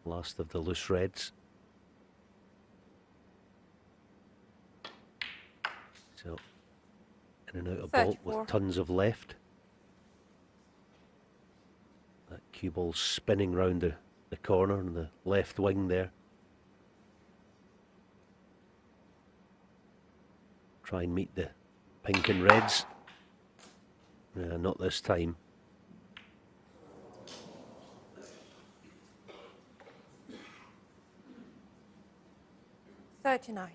Last of the loose reds. So, in and out of ball with tons of left. That cue ball spinning round the corner on the left wing there. Try and meet the pink and reds. Not this time. $39.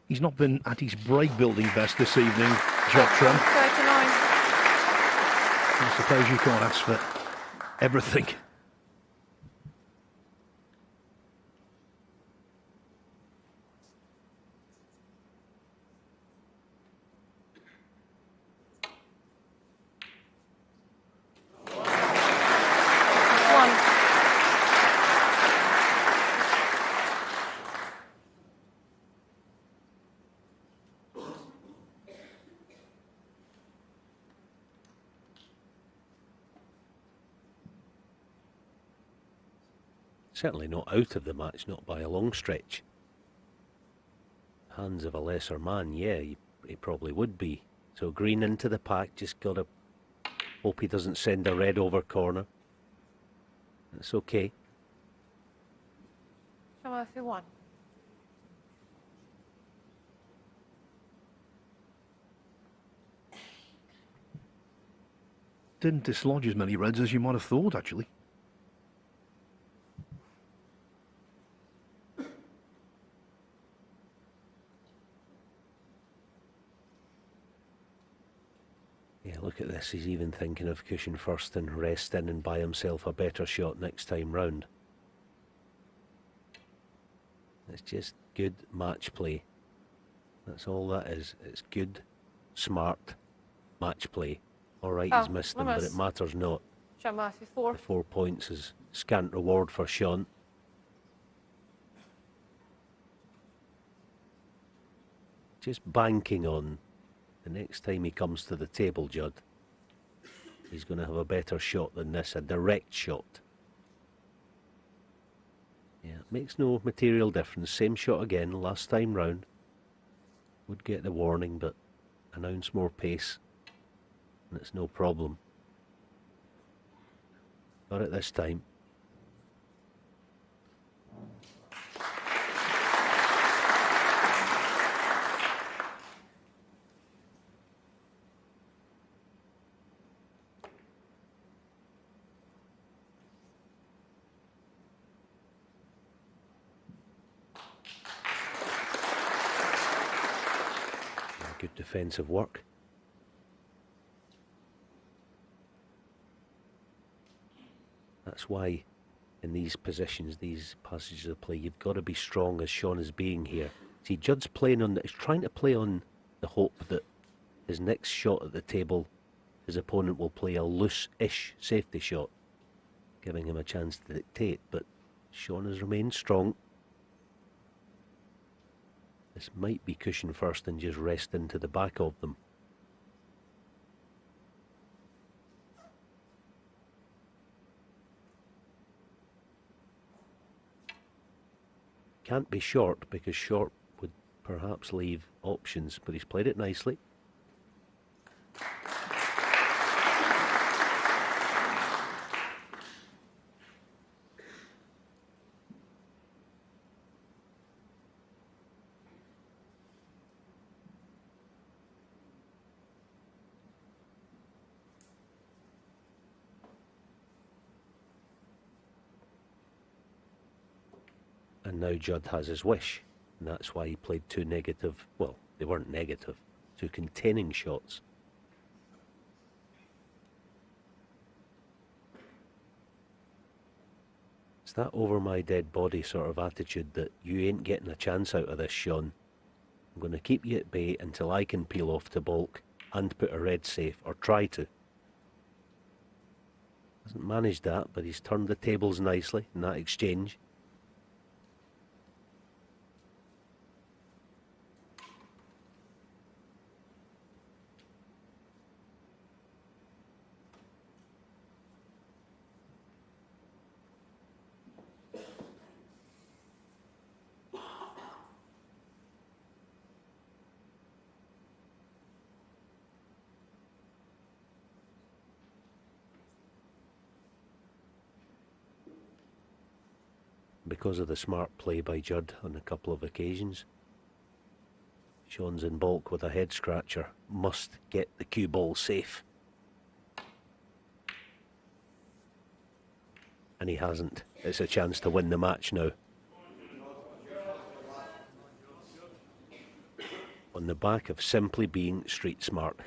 He's not been at his break building best this evening, Judd Trump. 39. I suppose you can't ask for everything. Certainly not out of the match, not by a long stretch. Hands of a lesser man, yeah, he probably would be. So green into the pack, just got to hope he doesn't send a red over corner. That's okay. Shaun Murphy 1. Didn't dislodge as many reds as you might have thought, actually. Yeah, look at this. He's even thinking of cushion first and resting and buy himself a better shot next time round. It's just good match play. That's all that is. It's good, smart match play. All right, he's missed them, but it matters not. Shaun Murphy 4. The 4 points is scant reward for Shaun. Just banking on the next time he comes to the table, Judd, he's going to have a better shot than this, a direct shot. Yeah, it makes no material difference. Same shot again, last time round. Would get the warning, but an ounce more pace, and it's no problem. Got it this time. Good defensive work. That's why in these positions, these passages of play, you've got to be strong as Shaun is being here. See, Judd's playing on, he's trying to play on the hope that his next shot at the table, his opponent will play a loose-ish safety shot, giving him a chance to dictate, but Shaun has remained strong. This might be cushion first and just rest into the back of them. Can't be short because short would perhaps leave options, but he's played it nicely. And now Judd has his wish, and that's why he played two negative, well, they weren't negative, two containing shots. It's that over my dead body sort of attitude that you ain't getting a chance out of this, Shaun. I'm going to keep you at bay until I can peel off to bulk and put a red safe, or try to. Hasn't managed that, but he's turned the tables nicely in that exchange. Because of the smart play by Judd on a couple of occasions, Shaun's in bulk with a head scratcher. Must get the cue ball safe. And he hasn't. It's a chance to win the match now. On the back of simply being street smart.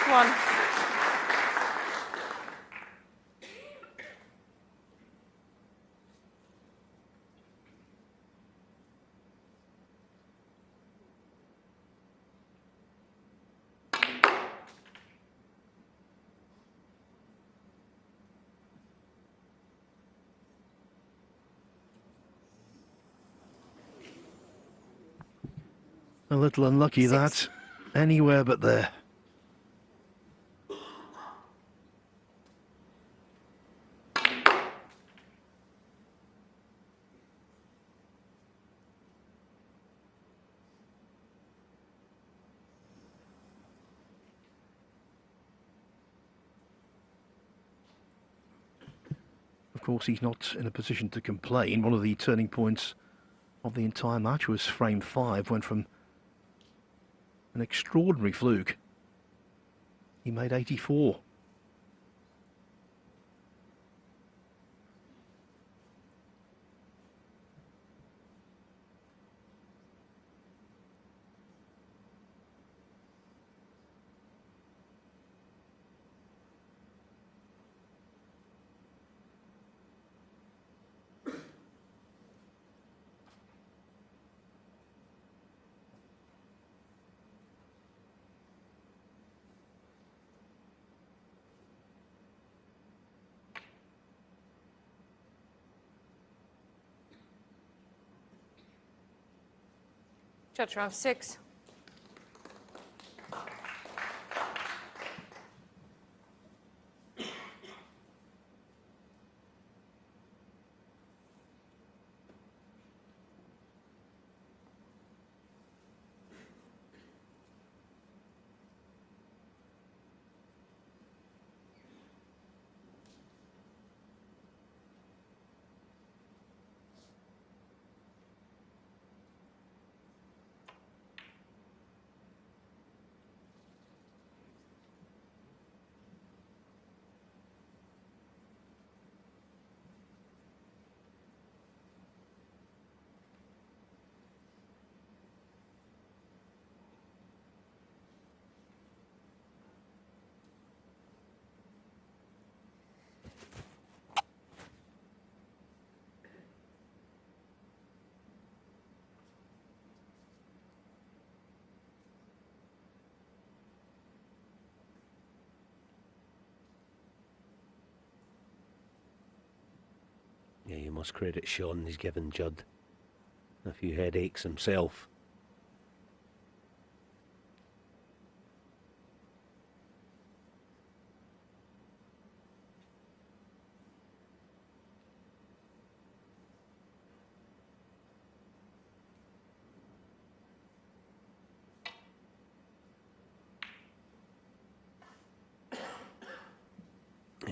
One. A little unlucky 6. that. Anywhere but there. Of course, he's not in a position to complain. One of the turning points of the entire match was frame 5, went from an extraordinary fluke. He made 84. Judge round 6. Yeah, you must credit Shaun. He's given Judd a few headaches himself.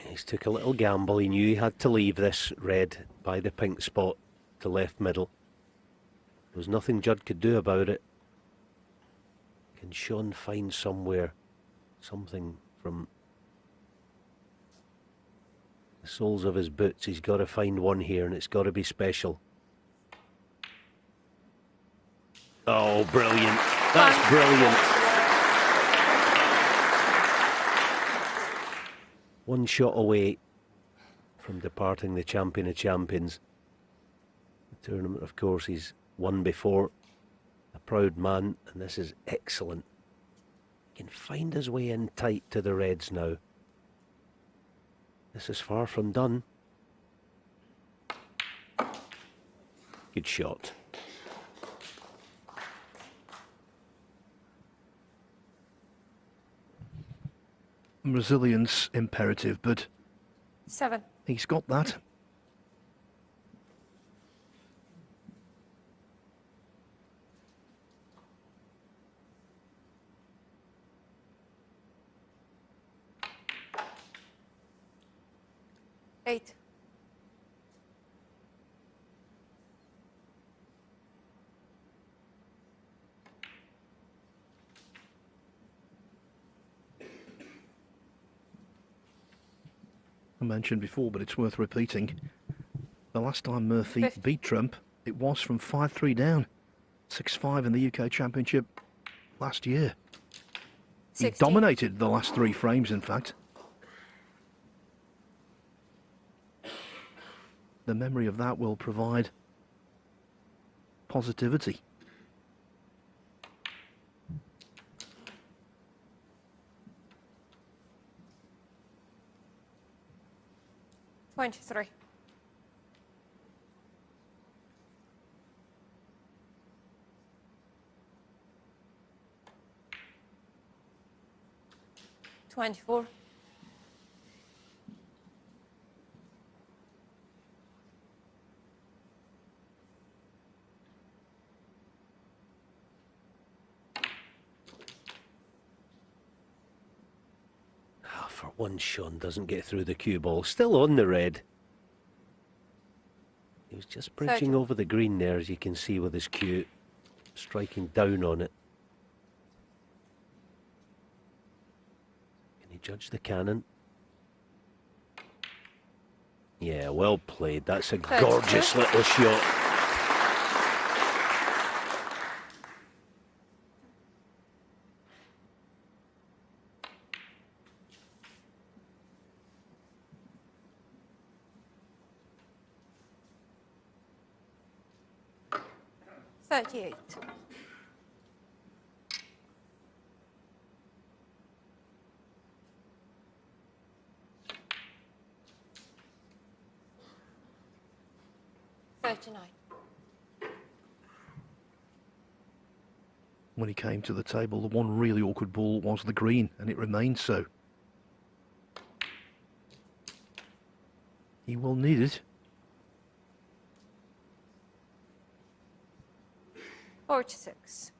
He's took a little gamble. He knew he had to leave this red by the pink spot to left middle. There was nothing Judd could do about it. Can Shaun find somewhere something from the soles of his boots? He's got to find one here, and it's got to be special. Oh, brilliant. That's brilliant. One shot away from departing the champion of champions. The tournament, of course, he's won before. A proud man, and this is excellent. He can find his way in tight to the reds now. This is far from done. Good shot. Resilience imperative, but 7. he's got that. Eight. I mentioned before, but it's worth repeating. The last time Murphy beat Trump, it was from 5-3 down. 6-5 in the UK Championship last year. 16. He dominated the last 3 frames, in fact. The memory of that will provide positivity. Three. 24. For once, Shaun doesn't get through the cue ball. Still on the red. He was just bridging over the green there, as you can see with his cue, striking down on it. Can he judge the cannon? Yeah, well played. That's a gorgeous little shot. $38. $39. When he came to the table, the one really awkward ball was the green, and it remained so. He will need it. 46.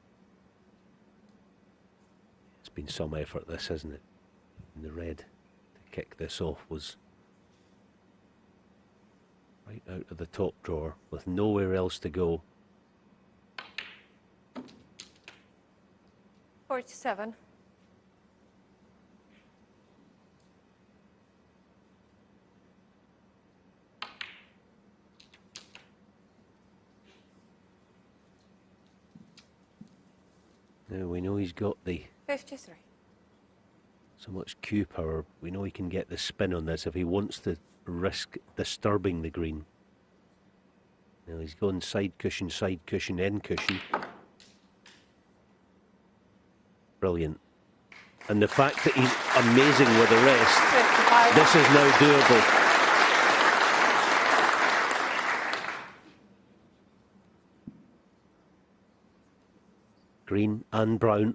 It's been some effort, this, hasn't it? And the red to kick this off was right out of the top drawer with nowhere else to go. 47. Now we know he's got the 53. so much cue power. We know he can get the spin on this if he wants to risk disturbing the green. Now he's going side cushion, end cushion. Brilliant. And the fact that he's amazing with the rest, 55. this is now doable. Green and brown.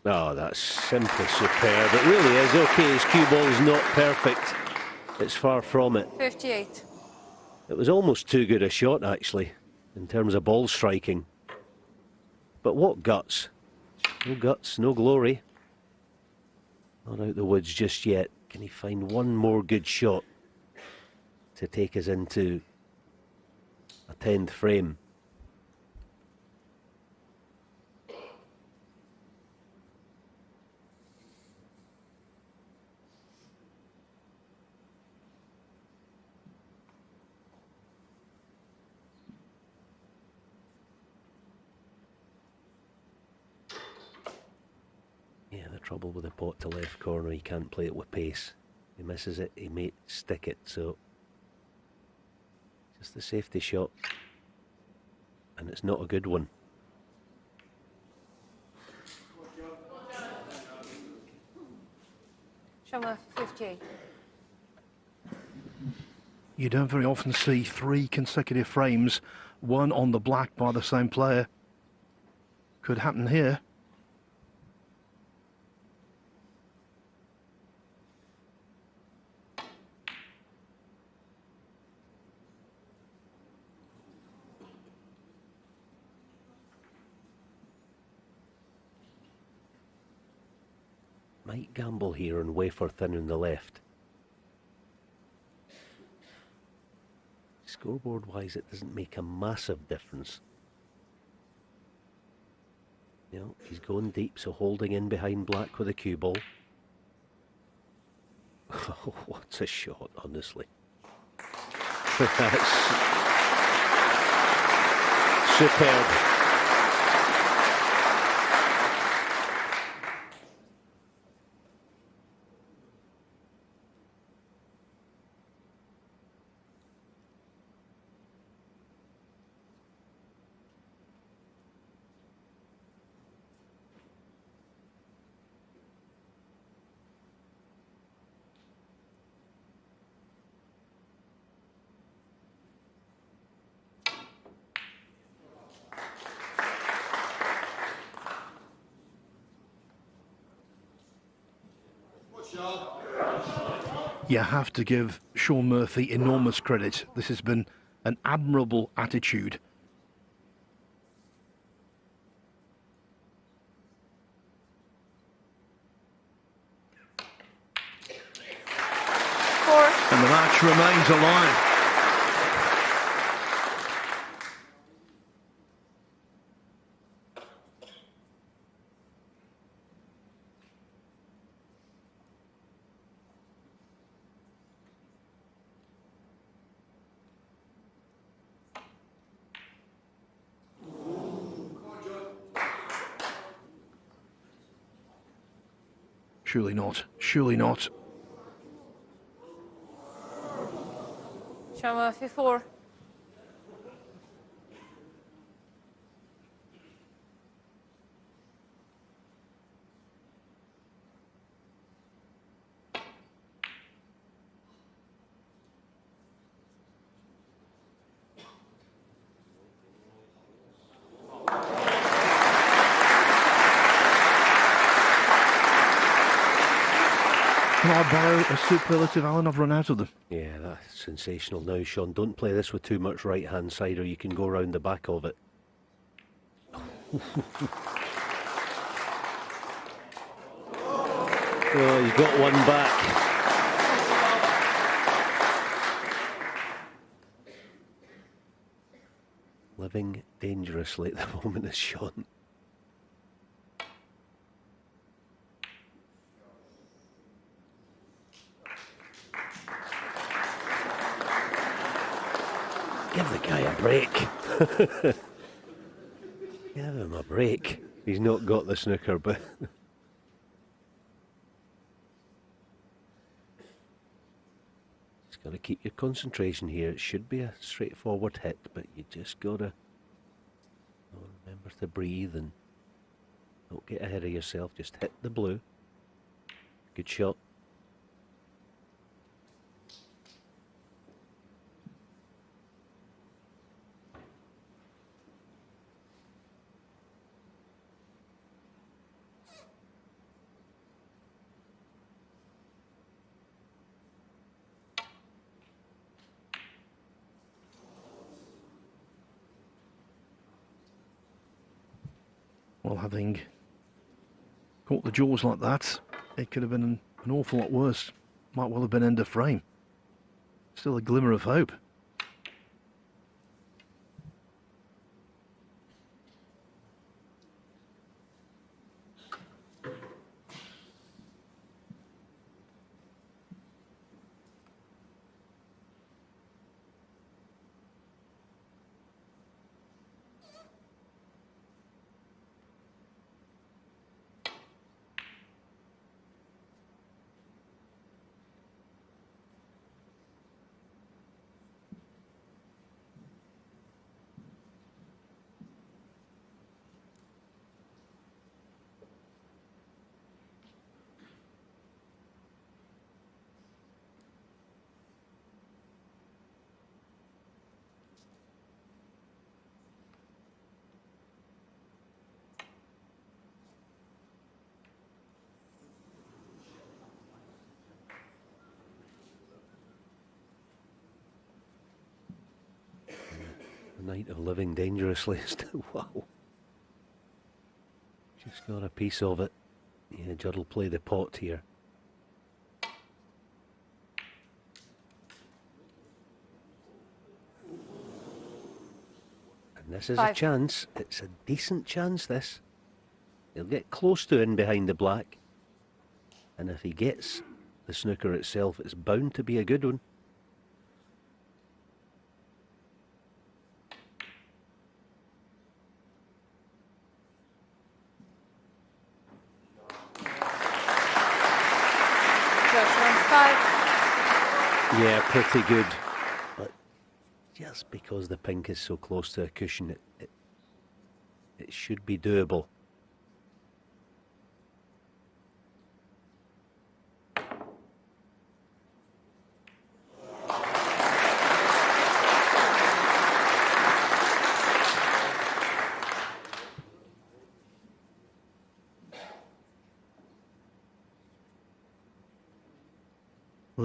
Oh, that's simply superb. It really is. Okay, his cue ball is not perfect. It's far from it. 58. It was almost too good a shot, actually, in terms of ball striking. But what guts? No guts, no glory. Not out the woods just yet. Can he find one more good shot to take us into a 10th frame? Yeah, the trouble with the pot to left corner, he can't play it with pace. He misses it, he may stick it, so just the safety shot, and it's not a good one. Shaun, 58. You don't very often see 3 consecutive frames, one on the black by the same player. Could happen here. Might gamble here on wafer thin on the left. Scoreboard wise, it doesn't make a massive difference. You know, he's going deep, so holding in behind black with a cue ball. Oh, what a shot, honestly. That's superb. You have to give Shaun Murphy enormous credit. This has been an admirable attitude. And the match remains alive. Surely not. Surely not. Shaun Murphy 4. Can I borrow a superlative, Alan? I've run out of them. Yeah, that's sensational now, Shaun. Don't play this with too much right-hand side or you can go round the back of it. Oh, he's got one back. Living dangerously at the moment is Shaun. Give the guy a break. Give him a break. He's not got the snooker, but... Just got to keep your concentration here. It should be a straightforward hit, but you just got to remember to breathe and don't get ahead of yourself. Just hit the blue. Good shot. Well, having caught the jaws like that, it could have been an awful lot worse. Might well have been end of frame. Still a glimmer of hope. Night of living dangerously. Wow. Just got a piece of it. Yeah, Judd will play the pot here. And this is 5. a chance. It's a decent chance, this. He'll get close to in behind the black. And if he gets the snooker itself, it's bound to be a good one. Yeah, pretty good. But just because the pink is so close to a cushion, it should be doable.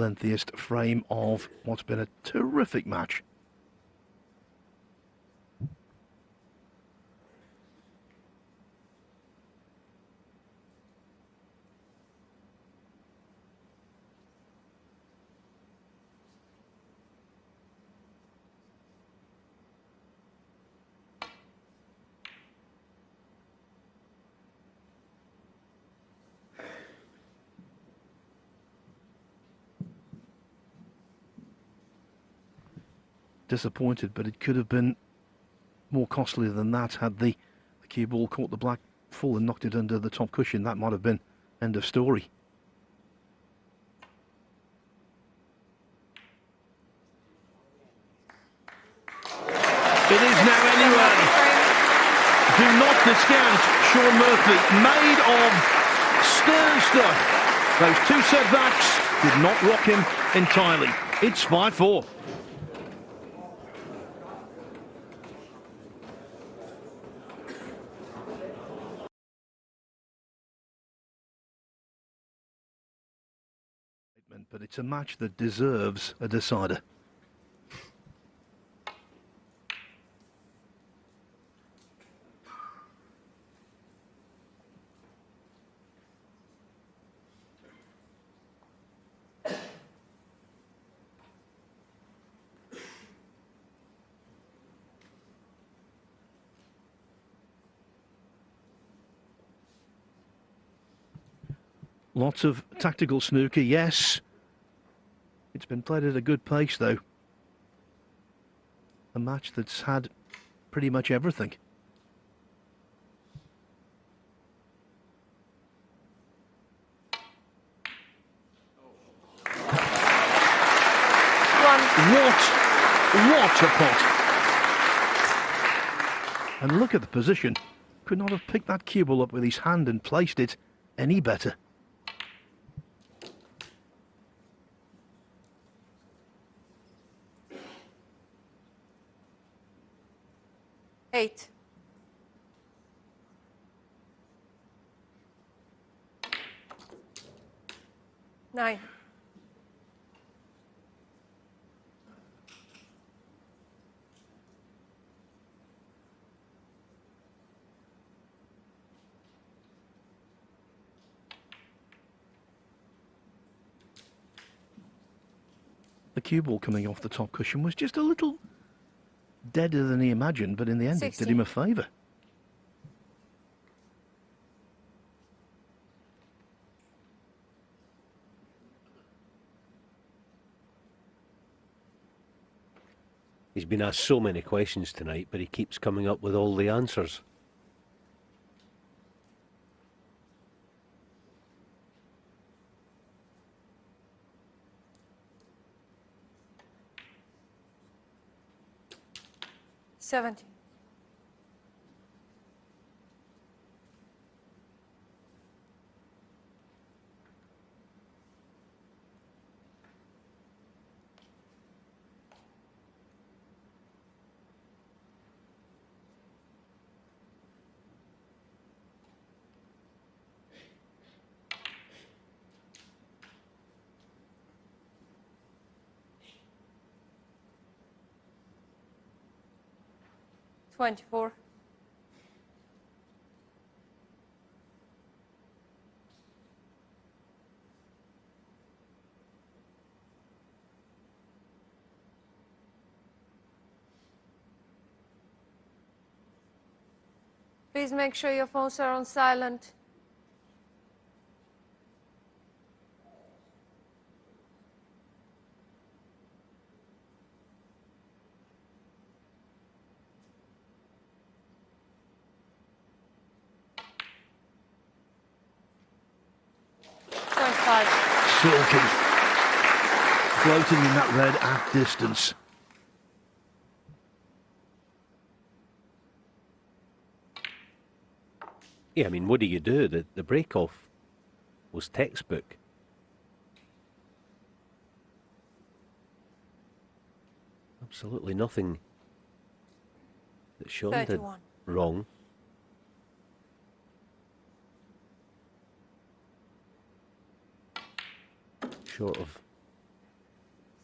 lengthiest frame of what's been a terrific match. Disappointed, but it could have been more costly than that had the cue ball caught the black full and knocked it under the top cushion. That might have been end of story. It is now anyway. Do not discount Shaun Murphy, made of stern stuff. Those two setbacks did not rock him entirely. It's 5-4. But it's a match that deserves a decider. Lots of tactical snooker, yes. It's been played at a good pace, though. A match that's had pretty much everything. What a pot! And look at the position. Could not have picked that cue ball up with his hand and placed it any better. Eight. Nine. The cue ball coming off the top cushion was just a little deader than he imagined, but in the end 60. it did him a favour. He's been asked so many questions tonight, but he keeps coming up with all the answers. 70. $24. Please make sure your phones are on silent. Silky. Floating in that red at distance. Yeah, I mean, what do you do? The break-off was textbook. Absolutely nothing that Shaun did 31. wrong. Short of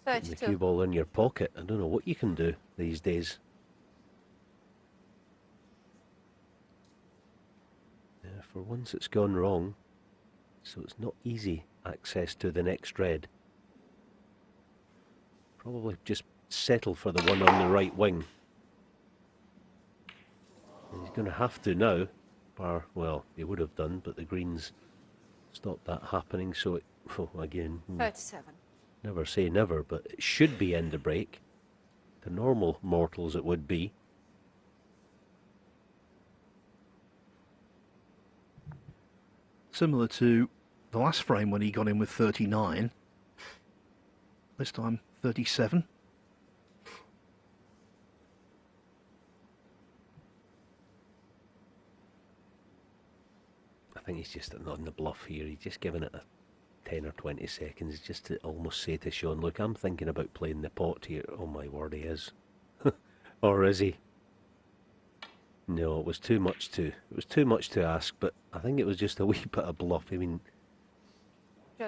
Putting the cue ball in your pocket. I don't know what you can do these days. Yeah, for once it's gone wrong, so it's not easy access to the next red. Probably just settle for the one on the right wing. And he's going to have to now, well, he would have done, but the greens stopped that happening, so it, again, 37. Never say never, but it should be end of break. To normal mortals it would be. Similar to the last frame when he got in with 39. This time 37. I think he's just on the bluff here. He's just giving it a 10 or 20 seconds just to almost say to Shaun, look, I'm thinking about playing the pot here. Oh my word, he is. Or is he? No, it was too much to ask, but I think it was just a wee bit of bluff. I mean,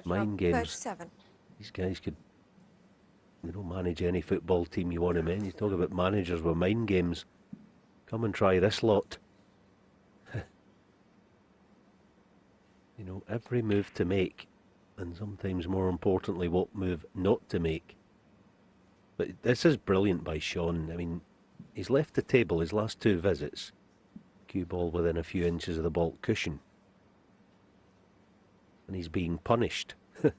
mind games. 37. These guys could, manage any football team you want them in. You talk about managers with mind games. Come and try this lot. Every move to make, and sometimes more importantly, what move not to make. But this is brilliant by Shaun. I mean, he's left the table his last 2 visits. Cue ball within a few inches of the baulk cushion. And he's being punished. Surely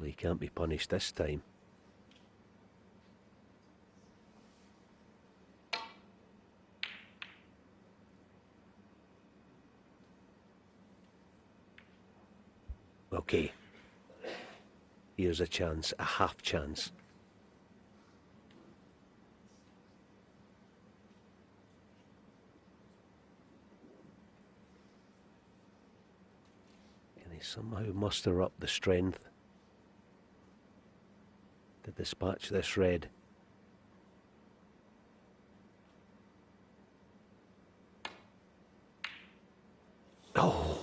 he can't be punished this time. Okay. Here's a chance, a half chance. Can he somehow muster up the strength to dispatch this red? Oh,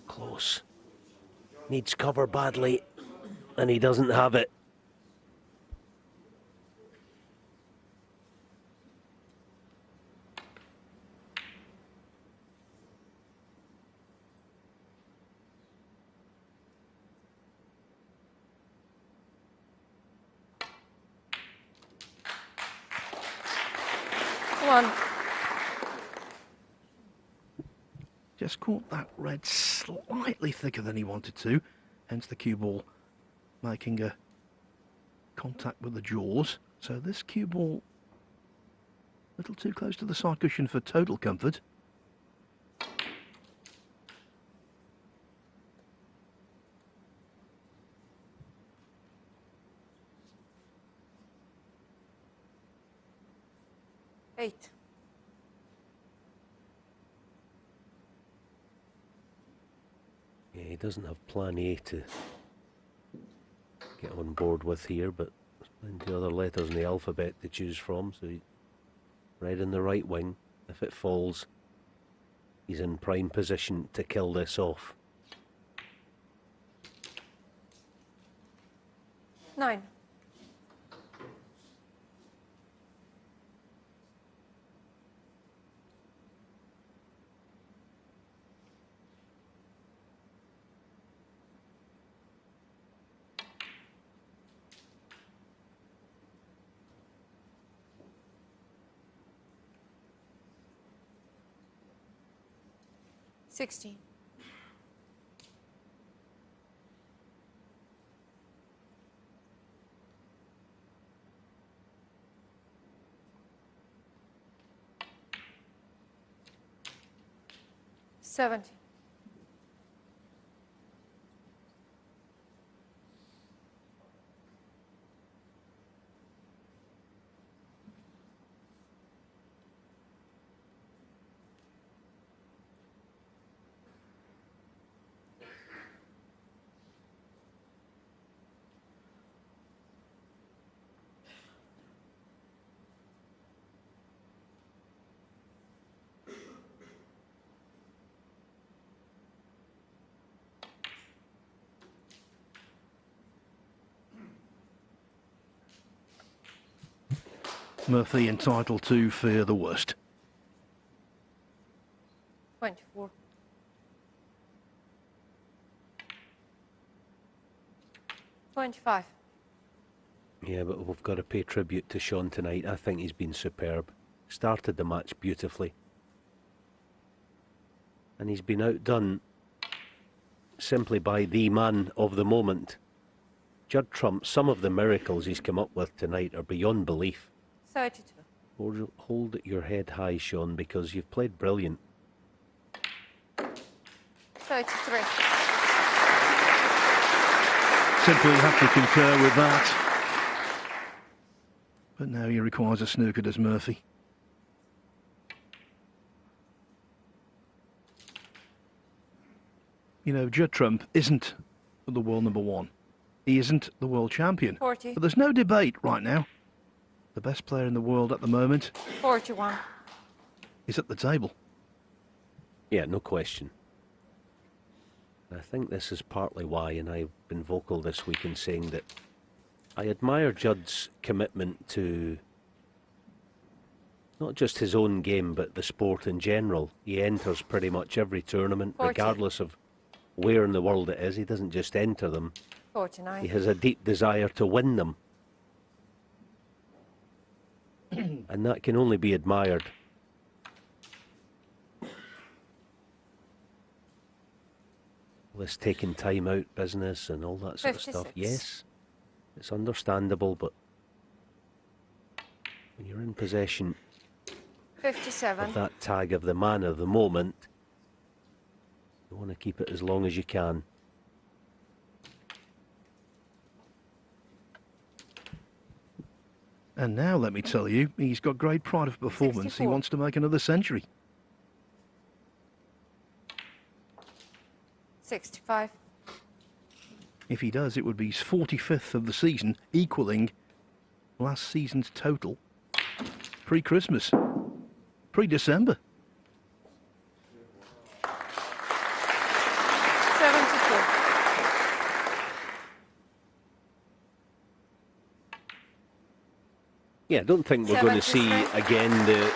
close. Needs cover badly, and he doesn't have it. Come on. Just caught that red slightly thicker than he wanted to, hence the cue ball making a contact with the jaws. So this cue ball a little too close to the side cushion for total comfort. Eight. Yeah, he doesn't have plan A to get on board with here, but there's plenty of other letters in the alphabet to choose from, so red in the right wing. If it falls, he's in prime position to kill this off. 9. $16. $70. Murphy entitled to fear the worst. 24. 25. Yeah, but we've got to pay tribute to Shaun tonight. I think he's been superb. Started the match beautifully. And he's been outdone simply by the man of the moment. Judd Trump, some of the miracles he's come up with tonight are beyond belief. 32. Hold your head high, Shaun, because you've played brilliant. 33. Simply have to concur with that. But now he requires a snooker, does Murphy. You know, Judd Trump isn't the world number one. He isn't the world champion. 40. But there's no debate right now. The best player in the world at the moment 41. is at the table. Yeah, no question. I think this is partly why, and I've been vocal this week in saying that I admire Judd's commitment to not just his own game, but the sport in general. He enters pretty much every tournament, 40. regardless of where in the world it is. He doesn't just enter them. 49. He has a deep desire to win them. And that can only be admired. This taking time out business and all that sort 56. of stuff. Yes, it's understandable, but when you're in possession 57. of that tag of the man of the moment, you want to keep it as long as you can. And now, let me tell you, he's got great pride of performance. 64. He wants to make another century. 65. If he does, it would be his 45th of the season, equaling last season's total pre-Christmas, pre-December. 72. Yeah, I don't think we're going to see 73. again the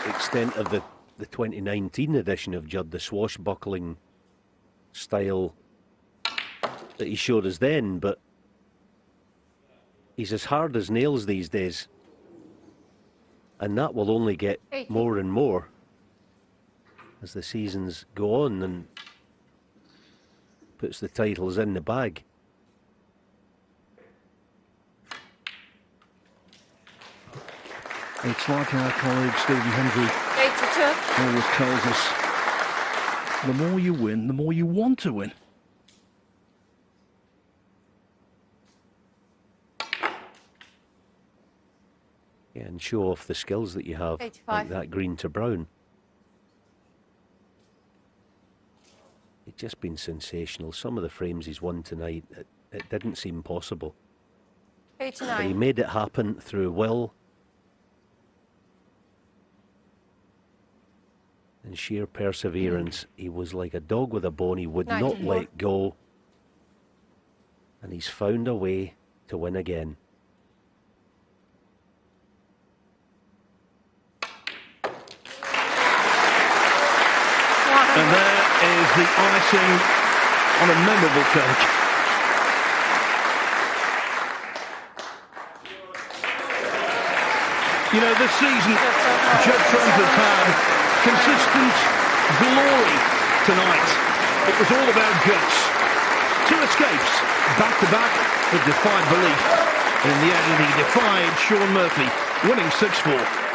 extent of the 2019 edition of Judd, the swashbuckling style that he showed us then, but he's as hard as nails these days, and that will only get 80. more and more as the seasons go on, and puts the titles in the bag. It's like our colleague Stephen Hendry 82. always tells us, the more you win, the more you want to win. Yeah, and show off the skills that you have, 85. like that green to brown. It's just been sensational. Some of the frames he's won tonight, it didn't seem possible. But he 89. made it happen through will and sheer perseverance. He was like a dog with a bone. He would not 94. let go. And he's found a way to win again. And there is the icing on a memorable cake. You know, this season, Judd Trump has had consistent glory tonight. It was all about guts. 2 escapes, back-to-back, that defied belief. In the end, he defied Shaun Murphy, winning 6-4.